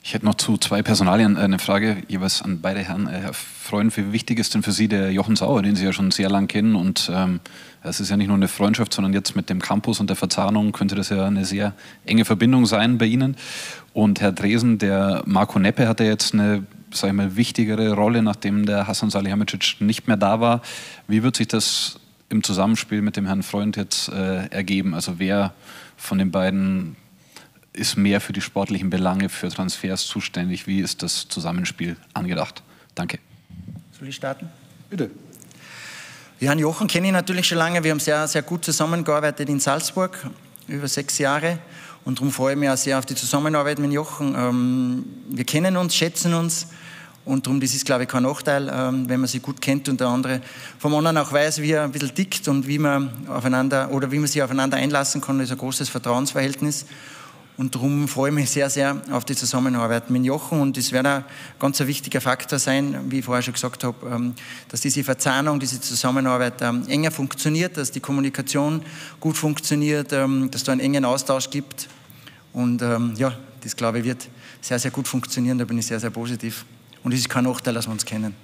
Ich hätte noch zu zwei Personalien eine Frage, jeweils an beide Herren. Herr Freund, wie wichtig ist denn für Sie der Jochen Sauer, den Sie ja schon sehr lang kennen? Und es ist ja nicht nur eine Freundschaft, sondern jetzt mit dem Campus und der Verzahnung könnte das ja eine sehr enge Verbindung sein bei Ihnen. Und Herr Dresen, der Marco Neppe hatte jetzt eine, sag ich mal, wichtigere Rolle, nachdem der Hasan Salihamidzic nicht mehr da war. Wie wird sich das im Zusammenspiel mit dem Herrn Freund jetzt ergeben? Also wer von den beiden ist mehr für die sportlichen Belange, für Transfers zuständig? Wie ist das Zusammenspiel angedacht? Danke. Soll ich starten? Bitte. Herrn Jochen kenne ich natürlich schon lange. Wir haben sehr gut zusammengearbeitet in Salzburg, über 6 Jahre. Und darum freue ich mich auch sehr auf die Zusammenarbeit mit Jochen. Wir kennen uns, schätzen uns. Und darum, das ist, glaube ich, kein Nachteil, wenn man sich gut kennt und der andere vom anderen auch weiß, wie er ein bisschen tickt und wie man sich aufeinander einlassen kann. Das ist ein großes Vertrauensverhältnis. Und darum freue ich mich sehr auf die Zusammenarbeit mit Jochen. Und das wird ein ganz wichtiger Faktor sein, wie ich vorher schon gesagt habe, dass diese Verzahnung, diese Zusammenarbeit enger funktioniert, dass die Kommunikation gut funktioniert, dass es da einen engen Austausch gibt. Und das, glaube ich, wird sehr gut funktionieren. Da bin ich sehr positiv. Und es ist kein Nachteil, dass wir uns kennen.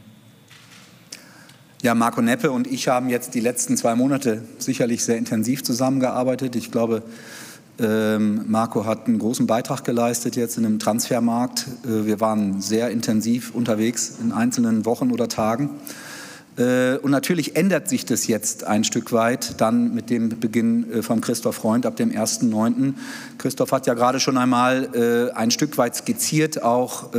Ja, Marco Neppe und ich haben jetzt die letzten 2 Monate sicherlich sehr intensiv zusammengearbeitet. Ich glaube, Marco hat einen großen Beitrag geleistet jetzt in dem Transfermarkt. Wir waren sehr intensiv unterwegs in einzelnen Wochen oder Tagen. Und natürlich ändert sich das jetzt ein Stück weit, dann mit dem Beginn von Christoph Freund ab dem 1.9. Christoph hat ja gerade schon einmal ein Stück weit skizziert, auch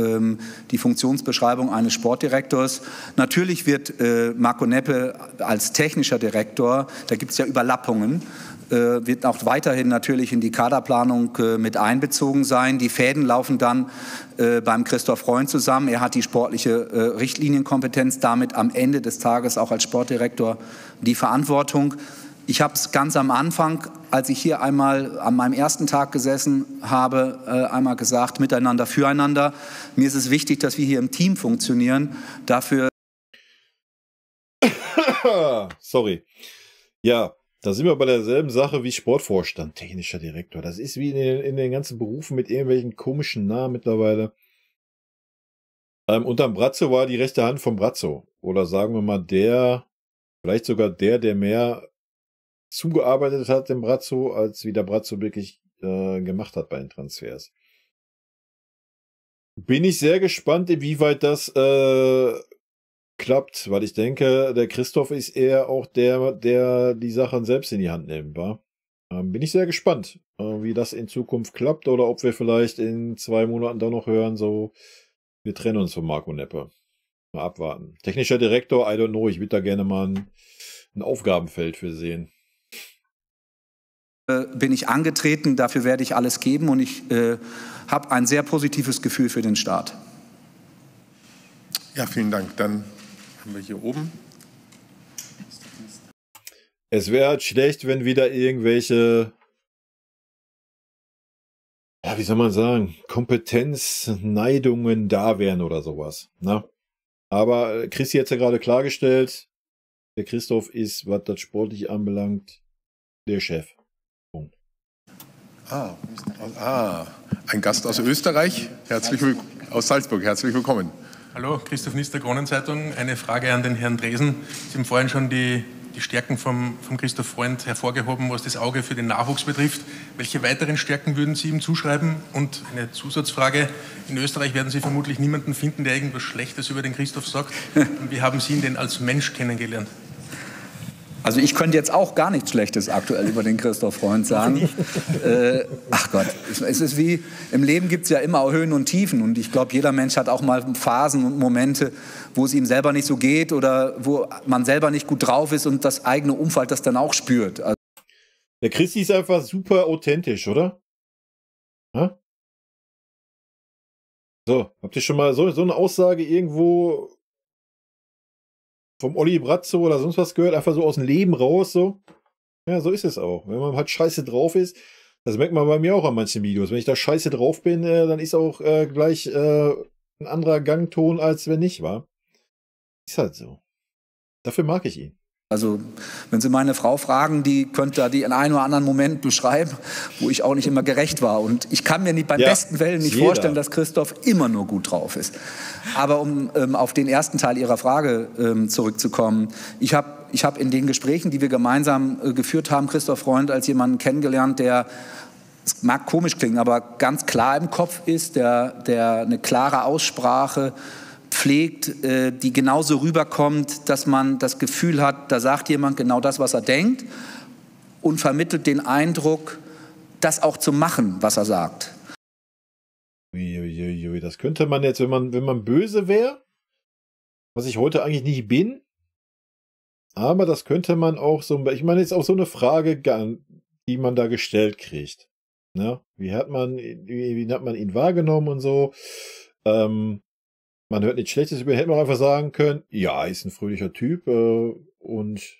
die Funktionsbeschreibung eines Sportdirektors. Natürlich wird Marco Neppe als technischer Direktor, da gibt es ja Überlappungen, wird auch weiterhin natürlich in die Kaderplanung mit einbezogen sein. Die Fäden laufen dann beim Christoph Freund zusammen. Er hat die sportliche Richtlinienkompetenz, damit am Ende des Tages auch als Sportdirektor die Verantwortung. Ich habe es ganz am Anfang, als ich hier einmal an meinem ersten Tag gesessen habe, einmal gesagt, miteinander, füreinander. Mir ist es wichtig, dass wir hier im Team funktionieren. Dafür... Sorry. Ja. Da sind wir bei derselben Sache wie Sportvorstand, technischer Direktor. Das ist wie in den ganzen Berufen mit irgendwelchen komischen Namen mittlerweile. Unterm Brazzo war die rechte Hand vom Brazzo. Oder sagen wir mal vielleicht sogar der mehr zugearbeitet hat dem Brazzo, als wie der Brazzo wirklich gemacht hat bei den Transfers. Bin ich sehr gespannt, inwieweit das klappt, weil ich denke, der Christoph ist eher auch der die Sachen selbst in die Hand nimmt, wa? Bin ich sehr gespannt, wie das in Zukunft klappt oder ob wir vielleicht in 2 Monaten da noch hören, so, wir trennen uns von Marco Neppe. Mal abwarten. Technischer Direktor, I don't know, ich würde da gerne mal ein Aufgabenfeld für sehen. Bin ich angetreten, dafür werde ich alles geben und ich habe ein sehr positives Gefühl für den Start. Ja, vielen Dank. Dann haben wir hier oben. Es wäre halt schlecht, wenn wieder irgendwelche, ja, wie soll man sagen, Kompetenzneidungen da wären oder sowas. Ne? Aber Christi hat es ja gerade klargestellt, der Christoph ist, was das sportlich anbelangt, der Chef. Punkt. Ein Gast aus Österreich, aus Salzburg, herzlich willkommen. Hallo, Christoph Nister, Kronenzeitung. Eine Frage an den Herrn Dresen. Sie haben vorhin schon die Stärken vom Christoph Freund hervorgehoben, was das Auge für den Nachwuchs betrifft. Welche weiteren Stärken würden Sie ihm zuschreiben? Und eine Zusatzfrage. In Österreich werden Sie vermutlich niemanden finden, der irgendwas Schlechtes über den Christoph sagt. Und wie haben Sie ihn denn als Mensch kennengelernt? Also ich könnte jetzt auch gar nichts Schlechtes aktuell über den Christoph Freund sagen. Ach Gott, es ist wie, im Leben gibt es ja immer auch Höhen und Tiefen. Und ich glaube, jeder Mensch hat auch mal Phasen und Momente, wo es ihm selber nicht so geht oder wo man selber nicht gut drauf ist und das eigene Umfeld das dann auch spürt. Also der Christi ist einfach super authentisch, oder? Ha? So, habt ihr schon mal so eine Aussage irgendwo vom Olli Bratzo oder sonst was gehört, einfach so aus dem Leben raus, so? Ja, so ist es auch. Wenn man halt scheiße drauf ist, das merkt man bei mir auch an manchen Videos. Wenn ich da scheiße drauf bin, dann ist auch gleich ein anderer Gangton, als wenn nicht, war. Ist halt so. Dafür mag ich ihn. Also, wenn Sie meine Frau fragen, die könnte da den einen oder anderen Moment beschreiben, wo ich auch nicht immer gerecht war. Und ich kann mir nicht beim besten Willen nicht vorstellen, dass Christoph immer nur gut drauf ist. Aber um auf den ersten Teil Ihrer Frage zurückzukommen, ich hab in den Gesprächen, die wir gemeinsam geführt haben, Christoph Freund als jemanden kennengelernt, der, es mag komisch klingen, aber ganz klar im Kopf ist, der eine klare Aussprache pflegt, die genauso rüberkommt, dass man das Gefühl hat, da sagt jemand genau das, was er denkt und vermittelt den Eindruck, das auch zu machen, was er sagt. Uiuiui, das könnte man jetzt, wenn man böse wäre, was ich heute eigentlich nicht bin, aber das könnte man auch so, ich meine jetzt auch so eine Frage, die man da gestellt kriegt. Ne? Wie hat man ihn wahrgenommen und so? Man hört nichts Schlechtes über ihn, hätte man einfach sagen können, ja, ist ein fröhlicher Typ und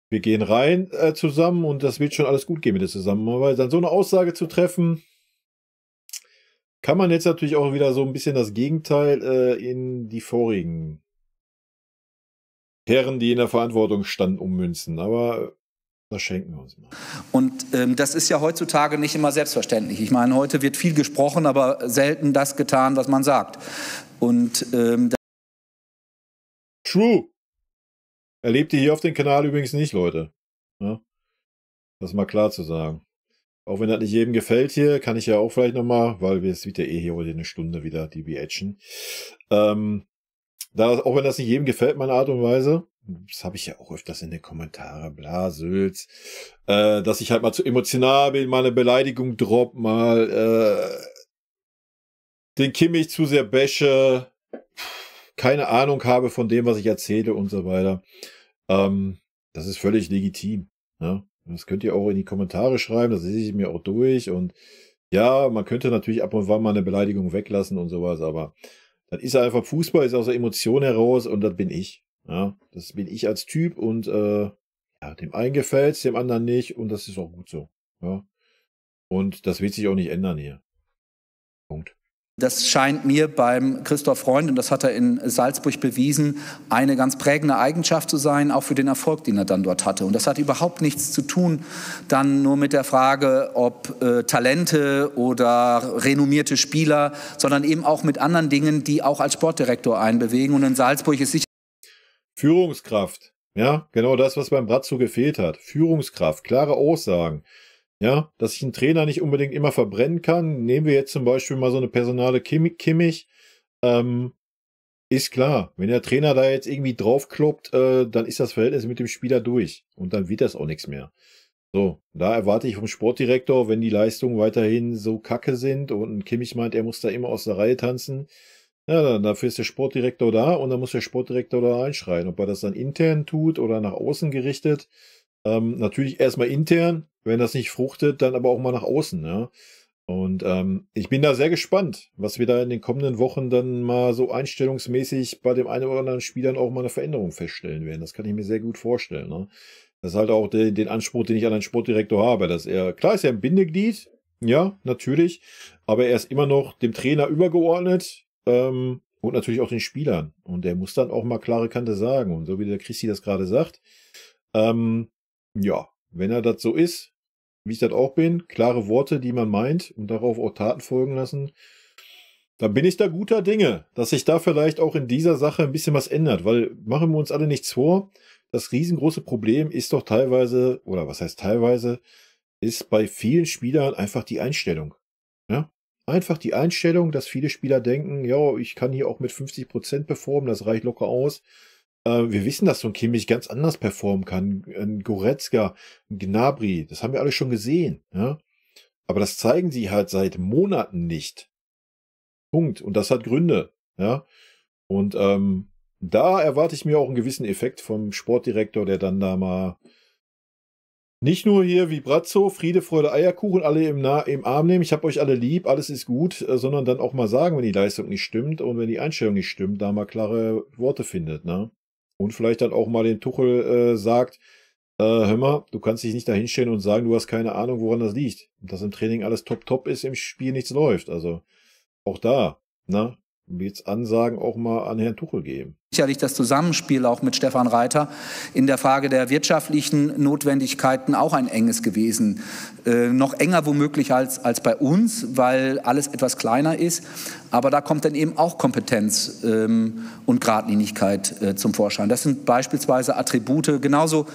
wir gehen rein zusammen und das wird schon alles gut gehen mit der Zusammenarbeit. Dann so eine Aussage zu treffen, kann man jetzt natürlich auch wieder so ein bisschen das Gegenteil in die vorigen Herren, die in der Verantwortung standen, ummünzen. Aber das schenken wir uns mal. Und das ist ja heutzutage nicht immer selbstverständlich. Ich meine, heute wird viel gesprochen, aber selten das getan, was man sagt. Und True. Erlebt ihr hier auf dem Kanal übrigens nicht, Leute. Ja? Das mal klar zu sagen. Auch wenn das nicht jedem gefällt hier, kann ich ja auch vielleicht nochmal, weil es wird ja eh hier heute eine Stunde wieder, die Reaction. Auch wenn das nicht jedem gefällt, meine Art und Weise, das habe ich ja auch öfters in den Kommentaren, bla, Sülz, dass ich halt mal zu emotional bin, mal eine Beleidigung drop, mal den Kimmich zu sehr bashe, keine Ahnung habe von dem, was ich erzähle und so weiter. Das ist völlig legitim. Ne? Das könnt ihr auch in die Kommentare schreiben, das lese ich mir auch durch. Und ja, man könnte natürlich ab und wann mal eine Beleidigung weglassen und sowas, aber das ist einfach Fußball, ist aus der Emotion heraus und das bin ich. Ja? Das bin ich als Typ und ja, dem einen gefällt's, dem anderen nicht und das ist auch gut so. Ja? Und das wird sich auch nicht ändern hier. Punkt. Das scheint mir beim Christoph Freund, und das hat er in Salzburg bewiesen, eine ganz prägende Eigenschaft zu sein, auch für den Erfolg, den er dann dort hatte. Und das hat überhaupt nichts zu tun dann nur mit der Frage, ob Talente oder renommierte Spieler, sondern eben auch mit anderen Dingen, die auch als Sportdirektor einbewegen. Und in Salzburg ist sicher Führungskraft. Ja, genau das, was beim Bratzo gefehlt hat. Führungskraft, klare Aussagen. Ja, dass ich einen Trainer nicht unbedingt immer verbrennen kann. Nehmen wir jetzt zum Beispiel mal so eine Personale Kimmich. Ist klar, wenn der Trainer da jetzt irgendwie draufkloppt, dann ist das Verhältnis mit dem Spieler durch. Und dann wird das auch nichts mehr. So, da erwarte ich vom Sportdirektor, wenn die Leistungen weiterhin so kacke sind und ein Kimmich meint, er muss da immer aus der Reihe tanzen, ja, dann dafür ist der Sportdirektor da und dann muss der Sportdirektor da einschreien. Ob er das dann intern tut oder nach außen gerichtet. Natürlich erstmal intern, wenn das nicht fruchtet, dann aber auch mal nach außen. Ja? Und ich bin da sehr gespannt, was wir da in den kommenden Wochen dann mal so einstellungsmäßig bei dem einen oder anderen Spielern auch mal eine Veränderung feststellen werden. Das kann ich mir sehr gut vorstellen. Ne? Das ist halt auch den Anspruch, den ich an einen Sportdirektor habe, dass klar ist er ein Bindeglied, ja, natürlich, aber er ist immer noch dem Trainer übergeordnet und natürlich auch den Spielern. Und der muss dann auch mal klare Kante sagen. Und so wie der Christi das gerade sagt, ja, wenn er das so ist, wie ich das auch bin, klare Worte, die man meint und darauf auch Taten folgen lassen, dann bin ich da guter Dinge, dass sich da vielleicht auch in dieser Sache ein bisschen was ändert, weil machen wir uns alle nichts vor, das riesengroße Problem ist doch teilweise, oder was heißt teilweise, ist bei vielen Spielern einfach die Einstellung. Ja? Einfach die Einstellung, dass viele Spieler denken, ja, ich kann hier auch mit 50% performen, das reicht locker aus. Wir wissen, dass so ein Kimmich ganz anders performen kann. Ein Goretzka, ein Gnabry, das haben wir alle schon gesehen. Ja? Aber das zeigen sie halt seit Monaten nicht. Punkt. Und das hat Gründe. Ja? Und da erwarte ich mir auch einen gewissen Effekt vom Sportdirektor, der dann da mal nicht nur hier wie Brazzo, Friede, Freude, Eierkuchen, alle im Arm nehmen, ich hab euch alle lieb, alles ist gut, sondern dann auch mal sagen, wenn die Leistung nicht stimmt und wenn die Einstellung nicht stimmt, da mal klare Worte findet, ne? Und vielleicht dann auch mal den Tuchel sagt, hör mal, du kannst dich nicht da hinstellen und sagen, du hast keine Ahnung, woran das liegt. Und dass im Training alles top ist, im Spiel nichts läuft. Also auch da, ne? Jetzt Ansagen auch mal an Herrn Tuchel geben. Sicherlich das Zusammenspiel auch mit Stefan Reiter in der Frage der wirtschaftlichen Notwendigkeiten auch ein enges gewesen. Noch enger womöglich als bei uns, weil alles etwas kleiner ist. Aber da kommt dann eben auch Kompetenz und Geradlinigkeit zum Vorschein. Das sind beispielsweise Attribute. Genauso,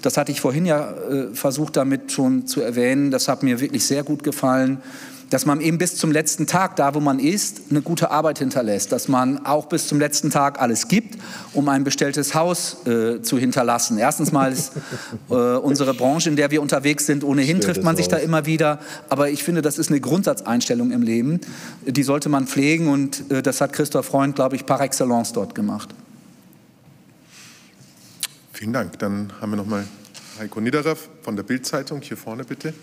das hatte ich vorhin ja versucht damit schon zu erwähnen, das hat mir wirklich sehr gut gefallen, dass man eben bis zum letzten Tag, da wo man ist, eine gute Arbeit hinterlässt, dass man auch bis zum letzten Tag alles gibt, um ein bestelltes Haus zu hinterlassen. Erstens mal ist unsere Branche, in der wir unterwegs sind, ohnehin trifft man sich da immer wieder, aber ich finde, das ist eine Grundsatzeinstellung im Leben, die sollte man pflegen und das hat Christoph Freund, glaube ich, par excellence dort gemacht. Vielen Dank. Dann haben wir noch mal Heiko Niederer von der Bild-Zeitung, hier vorne bitte.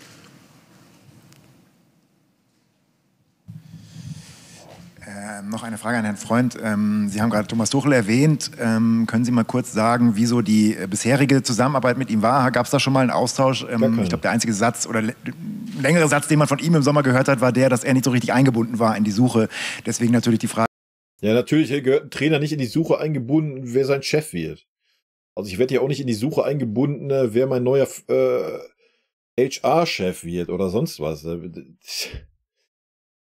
Noch eine Frage an Herrn Freund. Sie haben gerade Thomas Tuchel erwähnt. Können Sie mal kurz sagen, wie so die bisherige Zusammenarbeit mit ihm war? Gab es da schon mal einen Austausch? Ich glaube, der einzige Satz oder längere Satz, den man von ihm im Sommer gehört hat, war der, dass er nicht so richtig eingebunden war in die Suche. Deswegen natürlich die Frage. Ja, natürlich gehört ein Trainer nicht in die Suche eingebunden, wer sein Chef wird. Also ich werde ja auch nicht in die Suche eingebunden, wer mein neuer HR-Chef wird oder sonst was.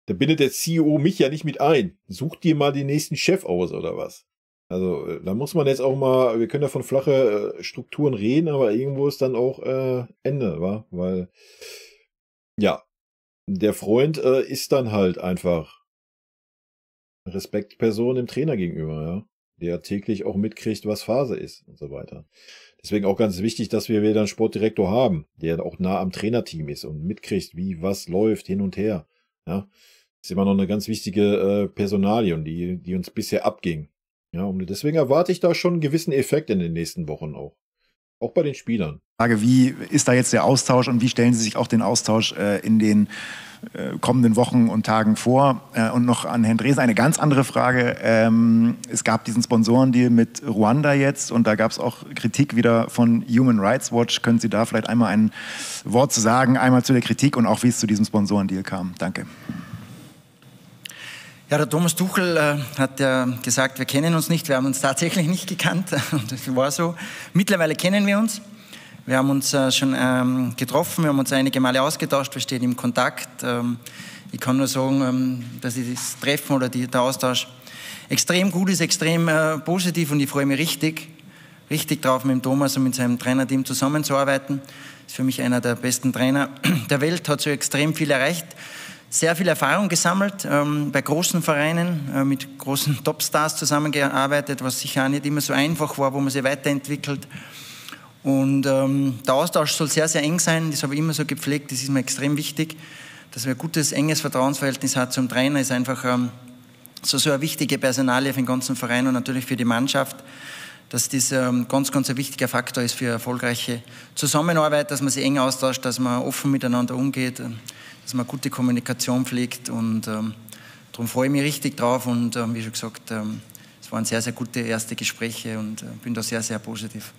Da bindet der CEO mich ja nicht mit ein. Such dir mal den nächsten Chef aus oder was. Also da muss man jetzt auch mal, wir können ja von flache Strukturen reden, aber irgendwo ist dann auch Ende, wa? Weil, ja, der Freund ist dann halt einfach Respektperson dem Trainer gegenüber, ja. Der täglich auch mitkriegt, was Phase ist und so weiter. Deswegen auch ganz wichtig, dass wir wieder einen Sportdirektor haben, der auch nah am Trainerteam ist und mitkriegt, wie was läuft hin und her, ja. Ist immer noch eine ganz wichtige Personalie, die uns bisher abging. Ja, und deswegen erwarte ich da schon einen gewissen Effekt in den nächsten Wochen auch. Auch bei den Spielern. Frage, wie ist da jetzt der Austausch und wie stellen Sie sich auch den Austausch in den kommenden Wochen und Tagen vor? Und noch an Herrn Dresen eine ganz andere Frage. Es gab diesen Sponsorendeal mit Ruanda jetzt und da gab es auch Kritik wieder von Human Rights Watch. Können Sie da vielleicht einmal ein Wort zu sagen, einmal zu der Kritik und auch wie es zu diesem Sponsorendeal kam? Danke. Ja, der Thomas Tuchel hat ja gesagt, wir kennen uns nicht, wir haben uns tatsächlich nicht gekannt und das war so. Mittlerweile kennen wir uns, wir haben uns schon getroffen, wir haben uns einige Male ausgetauscht, wir stehen im Kontakt. Ich kann nur sagen, dass ich das Treffen oder der Austausch extrem gut ist, extrem positiv und ich freue mich richtig drauf, mit dem Thomas und mit seinem Trainerteam zusammenzuarbeiten. Ist für mich einer der besten Trainer der Welt, hat so extrem viel erreicht. Sehr viel Erfahrung gesammelt, bei großen Vereinen, mit großen Topstars zusammengearbeitet, was sicher auch nicht immer so einfach war, wo man sich weiterentwickelt. Und der Austausch soll sehr, sehr eng sein, das habe ich immer so gepflegt, das ist mir extrem wichtig, dass wir ein gutes, enges Vertrauensverhältnis hat zum Trainer, ist einfach so eine wichtige Personalie für den ganzen Verein und natürlich für die Mannschaft, dass das ganz, ganz ein wichtiger Faktor ist für erfolgreiche Zusammenarbeit, dass man sich eng austauscht, dass man offen miteinander umgeht, dass man gute Kommunikation pflegt und darum freue ich mich richtig drauf und wie schon gesagt, es waren sehr, sehr gute erste Gespräche und bin da sehr, sehr positiv.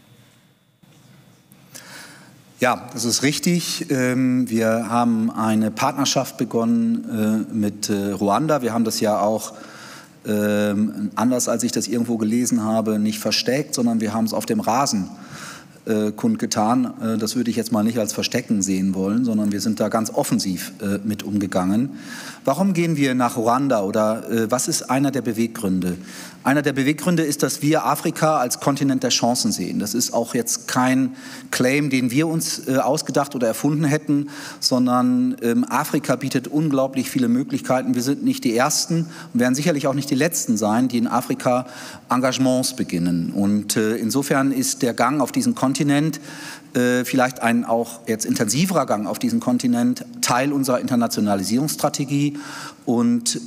Ja, das ist richtig. Wir haben eine Partnerschaft begonnen mit Ruanda. Wir haben das ja auch anders als ich das irgendwo gelesen habe, nicht versteckt, sondern wir haben es auf dem Rasen kundgetan. Das würde ich jetzt mal nicht als Verstecken sehen wollen, sondern wir sind da ganz offensiv mit umgegangen. Warum gehen wir nach Ruanda oder was ist einer der Beweggründe? Einer der Beweggründe ist, dass wir Afrika als Kontinent der Chancen sehen. Das ist auch jetzt kein Claim, den wir uns ausgedacht oder erfunden hätten, sondern Afrika bietet unglaublich viele Möglichkeiten. Wir sind nicht die Ersten und werden sicherlich auch nicht die Letzten sein, die in Afrika Engagements beginnen. Und insofern ist der Gang auf diesen Kontinent, vielleicht ein auch jetzt intensiverer Gang auf diesen Kontinent, Teil unserer Internationalisierungsstrategie und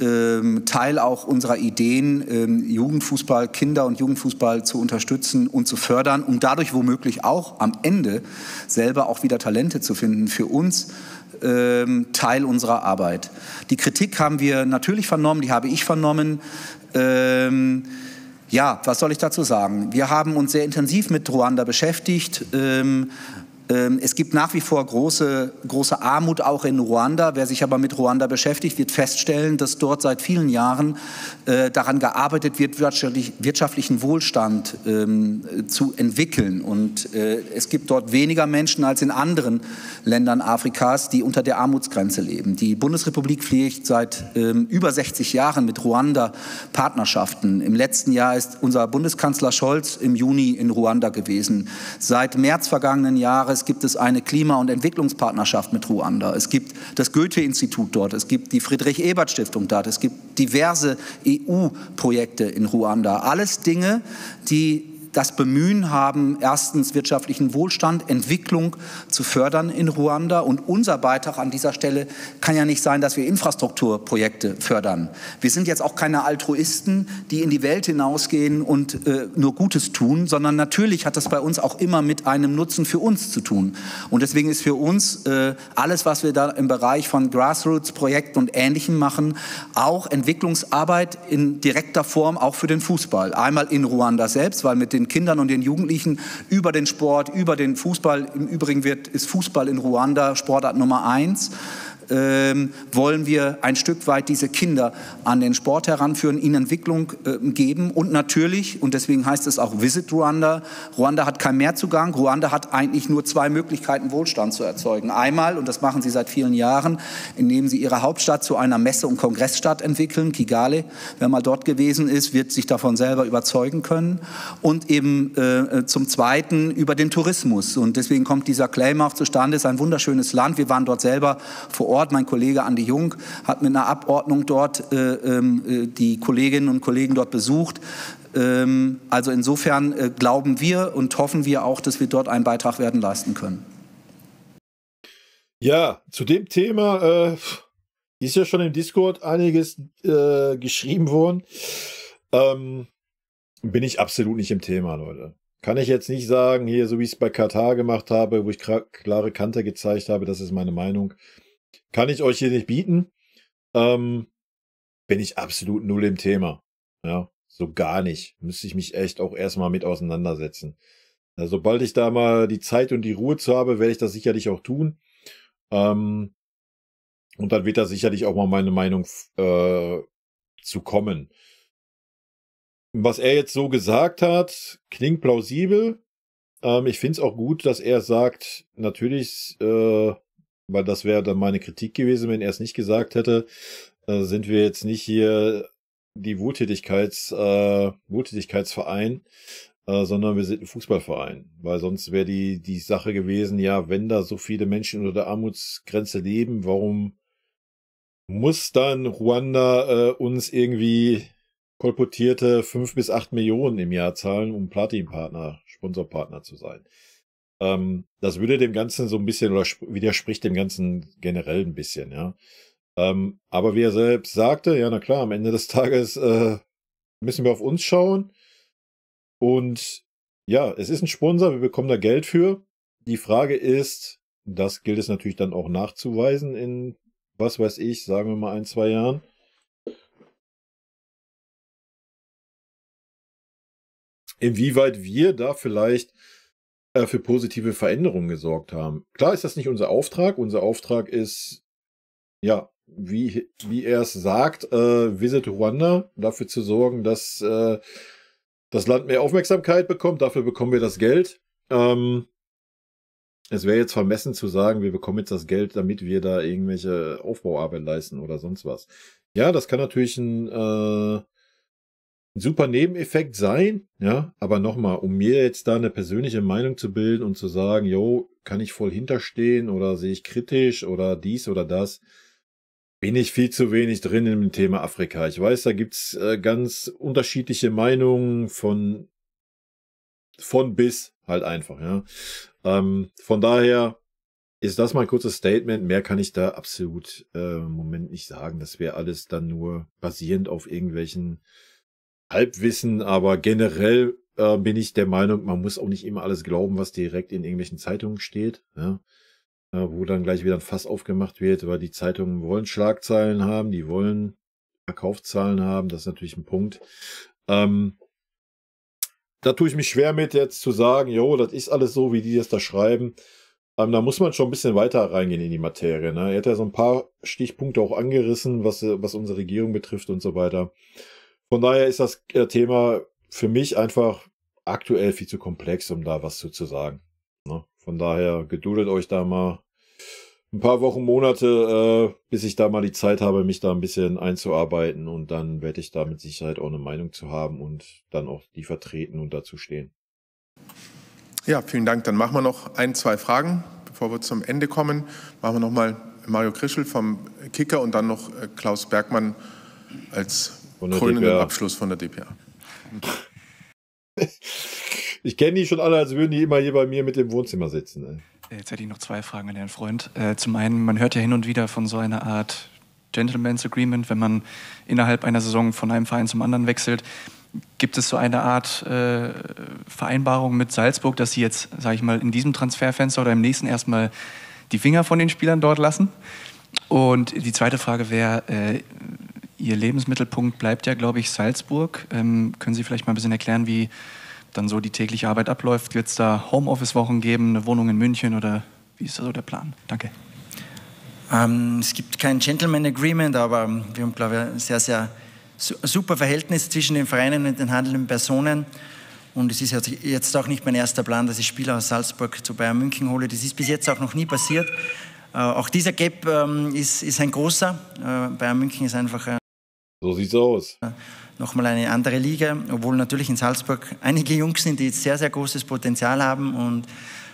Teil auch unserer Ideen, Jugendfußball, Kinder- und Jugendfußball zu unterstützen und zu fördern, um dadurch womöglich auch am Ende selber auch wieder Talente zu finden für uns, Teil unserer Arbeit. Die Kritik haben wir natürlich vernommen, die habe ich vernommen. Ja, was soll ich dazu sagen? Wir haben uns sehr intensiv mit Ruanda beschäftigt. Es gibt nach wie vor große Armut auch in Ruanda. Wer sich aber mit Ruanda beschäftigt, wird feststellen, dass dort seit vielen Jahren daran gearbeitet wird, wirtschaftlichen Wohlstand zu entwickeln. Und es gibt dort weniger Menschen als in anderen Ländern Afrikas, die unter der Armutsgrenze leben. Die Bundesrepublik pflegt seit über 60 Jahren mit Ruanda Partnerschaften. Im letzten Jahr ist unser Bundeskanzler Scholz im Juni in Ruanda gewesen. Seit März vergangenen Jahres gibt es eine Klima- und Entwicklungspartnerschaft mit Ruanda. Es gibt das Goethe-Institut dort, es gibt die Friedrich-Ebert-Stiftung dort, es gibt diverse EU-Projekte in Ruanda. Alles Dinge, die das Bemühen haben, erstens wirtschaftlichen Wohlstand, Entwicklung zu fördern in Ruanda. Und unser Beitrag an dieser Stelle kann ja nicht sein, dass wir Infrastrukturprojekte fördern. Wir sind jetzt auch keine Altruisten, die in die Welt hinausgehen und nur Gutes tun, sondern natürlich hat das bei uns auch immer mit einem Nutzen für uns zu tun. Und deswegen ist für uns alles, was wir da im Bereich von Grassroots-Projekten und Ähnlichem machen, auch Entwicklungsarbeit in direkter Form, auch für den Fußball. Einmal in Ruanda selbst, weil mit den Kindern und den Jugendlichen über den Sport, über den Fußball, im Übrigen ist Fußball in Ruanda Sportart Nummer 1, wollen wir ein Stück weit diese Kinder an den Sport heranführen, ihnen Entwicklung geben und natürlich, und deswegen heißt es auch Visit Ruanda, Ruanda hat keinen Mehrzugang, Ruanda hat eigentlich nur 2 Möglichkeiten, Wohlstand zu erzeugen. Einmal, und das machen sie seit vielen Jahren, indem sie ihre Hauptstadt zu einer Messe- und Kongressstadt entwickeln, Kigali. Wer mal dort gewesen ist, wird sich davon selber überzeugen können. Und eben zum Zweiten über den Tourismus. Und deswegen kommt dieser Claim auch zustande, es ist ein wunderschönes Land. Wir waren dort selber vor Ort. Mein Kollege Andi Jung hat mit einer Abordnung dort die Kolleginnen und Kollegen dort besucht. Also insofern glauben wir und hoffen wir auch, dass wir dort einen Beitrag werden leisten können. Ja, zu dem Thema ist ja schon im Discord einiges geschrieben worden. Bin ich absolut nicht im Thema, Leute. Kann ich jetzt nicht sagen, hier, so wie ich es bei Katar gemacht habe, wo ich klare Kante gezeigt habe, das ist meine Meinung. Kann ich euch hier nicht bieten. Bin ich absolut null im Thema. Ja, so gar nicht. Müsste ich mich echt auch erstmal mit auseinandersetzen. Sobald ich da mal die Zeit und die Ruhe zu habe, werde ich das sicherlich auch tun. Und dann wird da sicherlich auch mal meine Meinung zu kommen. Was er jetzt so gesagt hat, klingt plausibel. Ich finde es auch gut, dass er sagt, natürlich, weil das wäre dann meine Kritik gewesen, wenn er es nicht gesagt hätte, sind wir jetzt nicht hier die Wohltätigkeitsverein, sondern wir sind ein Fußballverein. Weil sonst wäre die Sache gewesen, ja, wenn da so viele Menschen unter der Armutsgrenze leben, warum muss dann Ruanda uns irgendwie kolportierte 5 bis 8 Millionen im Jahr zahlen, um Platin-Partner, Sponsorpartner zu sein? Das würde dem Ganzen so ein bisschen oder widerspricht dem Ganzen generell ein bisschen, ja. Aber wie er selbst sagte, ja, na klar, am Ende des Tages müssen wir auf uns schauen. Und ja, es ist ein Sponsor, wir bekommen da Geld für. Die Frage ist, das gilt es natürlich dann auch nachzuweisen in, was weiß ich, sagen wir mal 1, 2 Jahren. Inwieweit wir da vielleicht für positive Veränderungen gesorgt haben. Klar ist das nicht unser Auftrag. Unser Auftrag ist, ja, wie er es sagt, Visit Ruanda, dafür zu sorgen, dass das Land mehr Aufmerksamkeit bekommt. Dafür bekommen wir das Geld. es wäre jetzt vermessen zu sagen, wir bekommen jetzt das Geld, damit wir da irgendwelche Aufbauarbeit leisten oder sonst was. Ja, das kann natürlich ein super Nebeneffekt sein, ja, aber nochmal, um mir jetzt da eine persönliche Meinung zu bilden und zu sagen, jo, kann ich voll hinterstehen oder sehe ich kritisch oder dies oder das, bin ich viel zu wenig drin im Thema Afrika. Ich weiß, da gibt's ganz unterschiedliche Meinungen von bis halt einfach, ja. Von daher ist das mein kurzes Statement. Mehr kann ich da absolut im Moment nicht sagen. Das wäre alles dann nur basierend auf irgendwelchen Halbwissen, aber generell bin ich der Meinung, man muss auch nicht immer alles glauben, was direkt in irgendwelchen Zeitungen steht, ja. Wo dann gleich wieder ein Fass aufgemacht wird, weil die Zeitungen wollen Schlagzeilen haben, die wollen Verkaufszahlen haben, das ist natürlich ein Punkt. Da tue ich mich schwer mit, jetzt zu sagen, jo, das ist alles so, wie die das da schreiben. Da muss man schon ein bisschen weiter reingehen in die Materie, ne? Er hat ja so ein paar Stichpunkte auch angerissen, was unsere Regierung betrifft und so weiter. Von daher ist das Thema für mich einfach aktuell viel zu komplex, um da was zu sagen. Ne? Von daher geduldet euch da mal ein paar Wochen, Monate, bis ich da mal die Zeit habe, mich da ein bisschen einzuarbeiten, und dann werde ich da mit Sicherheit auch eine Meinung zu haben und dann auch die vertreten und dazu stehen. Ja, vielen Dank. Dann machen wir noch 1, 2 Fragen, bevor wir zum Ende kommen. Machen wir nochmal Mario Krischl vom Kicker und dann noch Klaus Bergmann als krönenden Abschluss von der dpa. Ich kenne die schon alle, als würden die immer hier bei mir mit im Wohnzimmer sitzen. Ey. Jetzt hätte ich noch 2 Fragen an Herrn Freund. Zum einen, man hört ja hin und wieder von so einer Art Gentleman's Agreement, wenn man innerhalb einer Saison von einem Verein zum anderen wechselt. Gibt es so eine Art Vereinbarung mit Salzburg, dass Sie jetzt, sage ich mal, in diesem Transferfenster oder im nächsten erstmal die Finger von den Spielern dort lassen? Und die zweite Frage wäre, Ihr Lebensmittelpunkt bleibt ja, glaube ich, Salzburg. Können Sie vielleicht mal ein bisschen erklären, wie dann so die tägliche Arbeit abläuft? Wird es da Homeoffice-Wochen geben, eine Wohnung in München oder wie ist da so der Plan? Danke. Es gibt kein Gentleman Agreement, aber wir haben, glaube ich, ein sehr, sehr super Verhältnis zwischen den Vereinen und den handelnden Personen. Und es ist jetzt auch nicht mein erster Plan, dass ich Spieler aus Salzburg zu Bayern München hole. Das ist bis jetzt auch noch nie passiert. Auch dieser Gap ist ein großer. Bayern München ist einfach so sieht's aus. Nochmal eine andere Liga, obwohl natürlich in Salzburg einige Jungs sind, die jetzt sehr, sehr großes Potenzial haben, und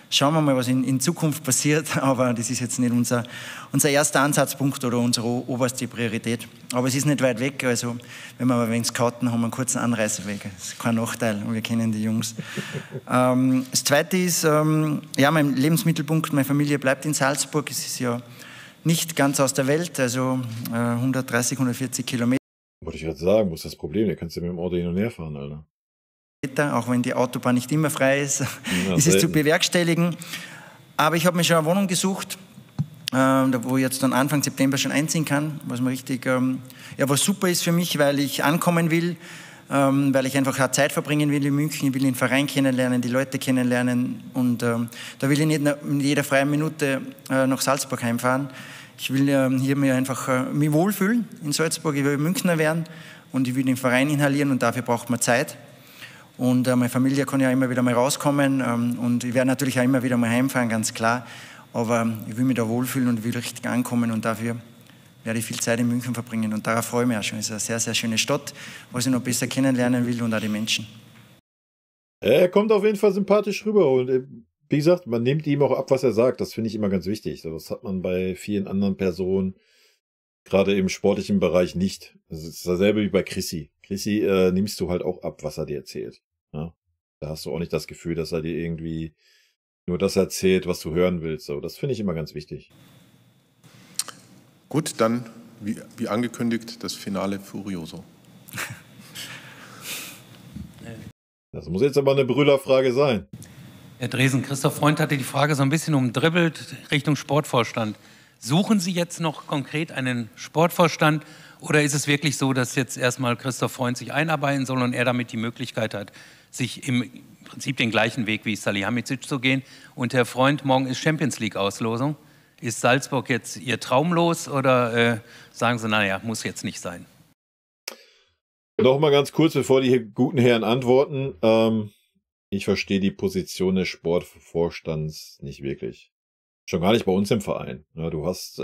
schauen wir mal, was in Zukunft passiert, aber das ist jetzt nicht unser erster Ansatzpunkt oder unsere oberste Priorität. Aber es ist nicht weit weg, also wenn wir aber wenig scouten, haben wir einen kurzen Anreiseweg. Das ist kein Nachteil, wir kennen die Jungs. Das Zweite ist, ja, mein Lebensmittelpunkt, meine Familie bleibt in Salzburg, es ist ja nicht ganz aus der Welt, also 130, 140 Kilometer. Wollte ich gerade sagen, wo ist das Problem? Da kannst du mit dem Auto hin und her fahren, Alter. Auch wenn die Autobahn nicht immer frei ist, ja, ist es zu bewerkstelligen. Aber ich habe mir schon eine Wohnung gesucht, wo ich jetzt dann Anfang September schon einziehen kann, was mir richtig, was super ist für mich, weil ich ankommen will, weil ich einfach Zeit verbringen will in München, ich will den Verein kennenlernen, die Leute kennenlernen, und da will ich nicht in jeder freien Minute nach Salzburg heimfahren. Ich will hier mir einfach mich wohlfühlen in Salzburg, ich will Münchner werden und ich will den Verein inhalieren, und dafür braucht man Zeit. Und meine Familie kann ja immer wieder mal rauskommen, und ich werde natürlich auch immer wieder mal heimfahren, ganz klar. Aber ich will mich da wohlfühlen und ich will richtig ankommen, und dafür werde ich viel Zeit in München verbringen. Und darauf freue ich mich auch schon. Es ist eine sehr, sehr schöne Stadt, was ich noch besser kennenlernen will, und auch die Menschen. Er kommt auf jeden Fall sympathisch rüber, und wie gesagt, man nimmt ihm auch ab, was er sagt. Das finde ich immer ganz wichtig. Das hat man bei vielen anderen Personen, gerade im sportlichen Bereich, nicht. Das ist dasselbe wie bei Chrissy. Chrissy nimmst du halt auch ab, was er dir erzählt. Ja? Da hast du auch nicht das Gefühl, dass er dir irgendwie nur das erzählt, was du hören willst. So, das finde ich immer ganz wichtig. Gut, dann, wie angekündigt, das Finale Furioso. Das muss jetzt aber eine Brüllerfrage sein. Herr Dresen, Christoph Freund hatte die Frage so ein bisschen umdribbelt Richtung Sportvorstand. Suchen Sie jetzt noch konkret einen Sportvorstand, oder ist es wirklich so, dass jetzt erstmal Christoph Freund sich einarbeiten soll und er damit die Möglichkeit hat, sich im Prinzip den gleichen Weg wie Salihamidzic zu gehen? Und Herr Freund, morgen ist Champions-League-Auslosung. Ist Salzburg jetzt Ihr Traum los, oder sagen Sie, naja, muss jetzt nicht sein? Noch mal ganz kurz, bevor die guten Herren antworten. Ich verstehe die Position des Sportvorstands nicht wirklich. Schon gar nicht bei uns im Verein. Ja, du hast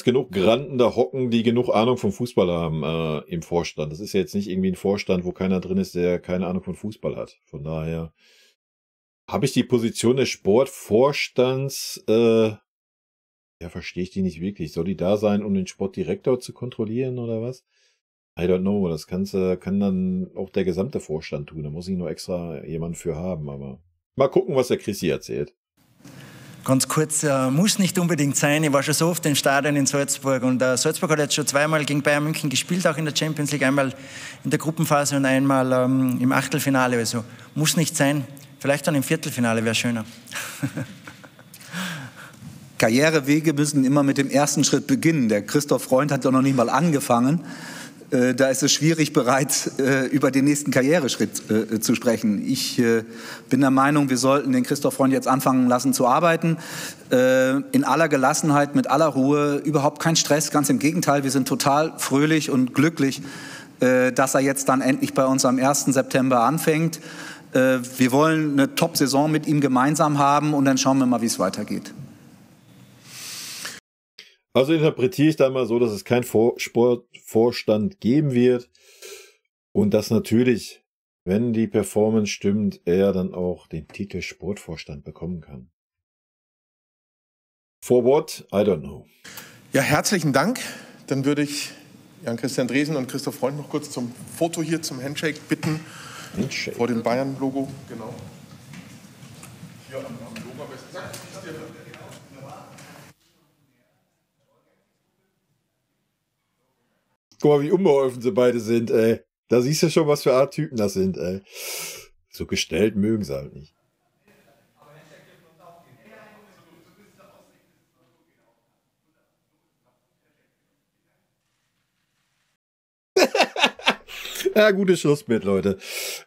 genug Granden da hocken, die genug Ahnung vom Fußball haben im Vorstand. Das ist ja jetzt nicht irgendwie ein Vorstand, wo keiner drin ist, der keine Ahnung von Fußball hat. Von daher habe ich die Position des Sportvorstands, verstehe ich die nicht wirklich. Soll die da sein, um den Sportdirektor zu kontrollieren oder was? I don't know. Das kann dann auch der gesamte Vorstand tun. Da muss ich nur extra jemanden für haben. Aber mal gucken, was der Chrissy erzählt. Ganz kurz, muss nicht unbedingt sein. Ich war schon so oft im Stadion in Salzburg und Salzburg hat jetzt schon zweimal gegen Bayern München gespielt, auch in der Champions League, einmal in der Gruppenphase und einmal im Achtelfinale. Also muss nicht sein. Vielleicht dann im Viertelfinale wäre schöner. Karrierewege müssen immer mit dem ersten Schritt beginnen. Der Christoph Freund hat doch noch nicht mal angefangen. Da ist es schwierig, bereits über den nächsten Karriereschritt zu sprechen. Ich bin der Meinung, wir sollten den Christoph Freund jetzt anfangen lassen zu arbeiten. In aller Gelassenheit, mit aller Ruhe, überhaupt kein Stress. Ganz im Gegenteil, wir sind total fröhlich und glücklich, dass er jetzt dann endlich bei uns am 1. September anfängt. Wir wollen eine Top-Saison mit ihm gemeinsam haben und dann schauen wir mal, wie es weitergeht. Also interpretiere ich da mal so, dass es keinen Sportvorstand geben wird und dass natürlich, wenn die Performance stimmt, er dann auch den Titel Sportvorstand bekommen kann. For what? I don't know. Ja, herzlichen Dank. Dann würde ich Jan-Christian Dresen und Christoph Freund noch kurz zum Foto hier, zum Handshake bitten. Handshake. Vor dem Bayern-Logo, genau. Hier am Logo am besten. Guck mal, wie unbeholfen sie beide sind, ey. Da siehst du schon, was für Art Typen das sind, ey. So gestellt mögen sie halt nicht. Ja, gutes Schlussbild, Leute.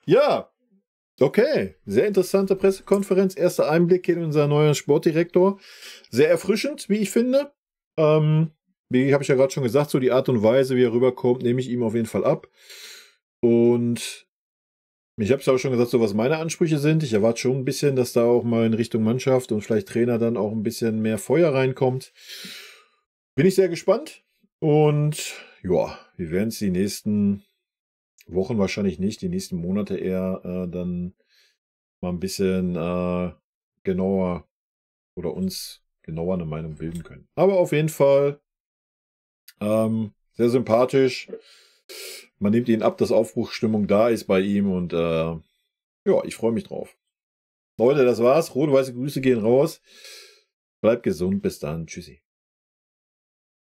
Ja, okay. Sehr interessante Pressekonferenz. Erster Einblick in unseren neuen Sportdirektor. Sehr erfrischend, wie ich finde. Wie habe ich ja gerade schon gesagt, so die Art und Weise, wie er rüberkommt, nehme ich ihm auf jeden Fall ab. Und ich habe es auch schon gesagt, so was meine Ansprüche sind. Ich erwarte schon ein bisschen, dass da auch mal in Richtung Mannschaft und vielleicht Trainer dann auch ein bisschen mehr Feuer reinkommt. Bin ich sehr gespannt. Und ja, wir werden es die nächsten Wochen wahrscheinlich nicht, die nächsten Monate eher dann mal ein bisschen genauer oder uns genauer eine Meinung bilden können. Aber auf jeden Fall sehr sympathisch. Man nimmt ihn ab, dass Aufbruchsstimmung da ist bei ihm und ja, ich freue mich drauf. Leute, das war's. Rot-weiße Grüße gehen raus. Bleibt gesund. Bis dann. Tschüssi.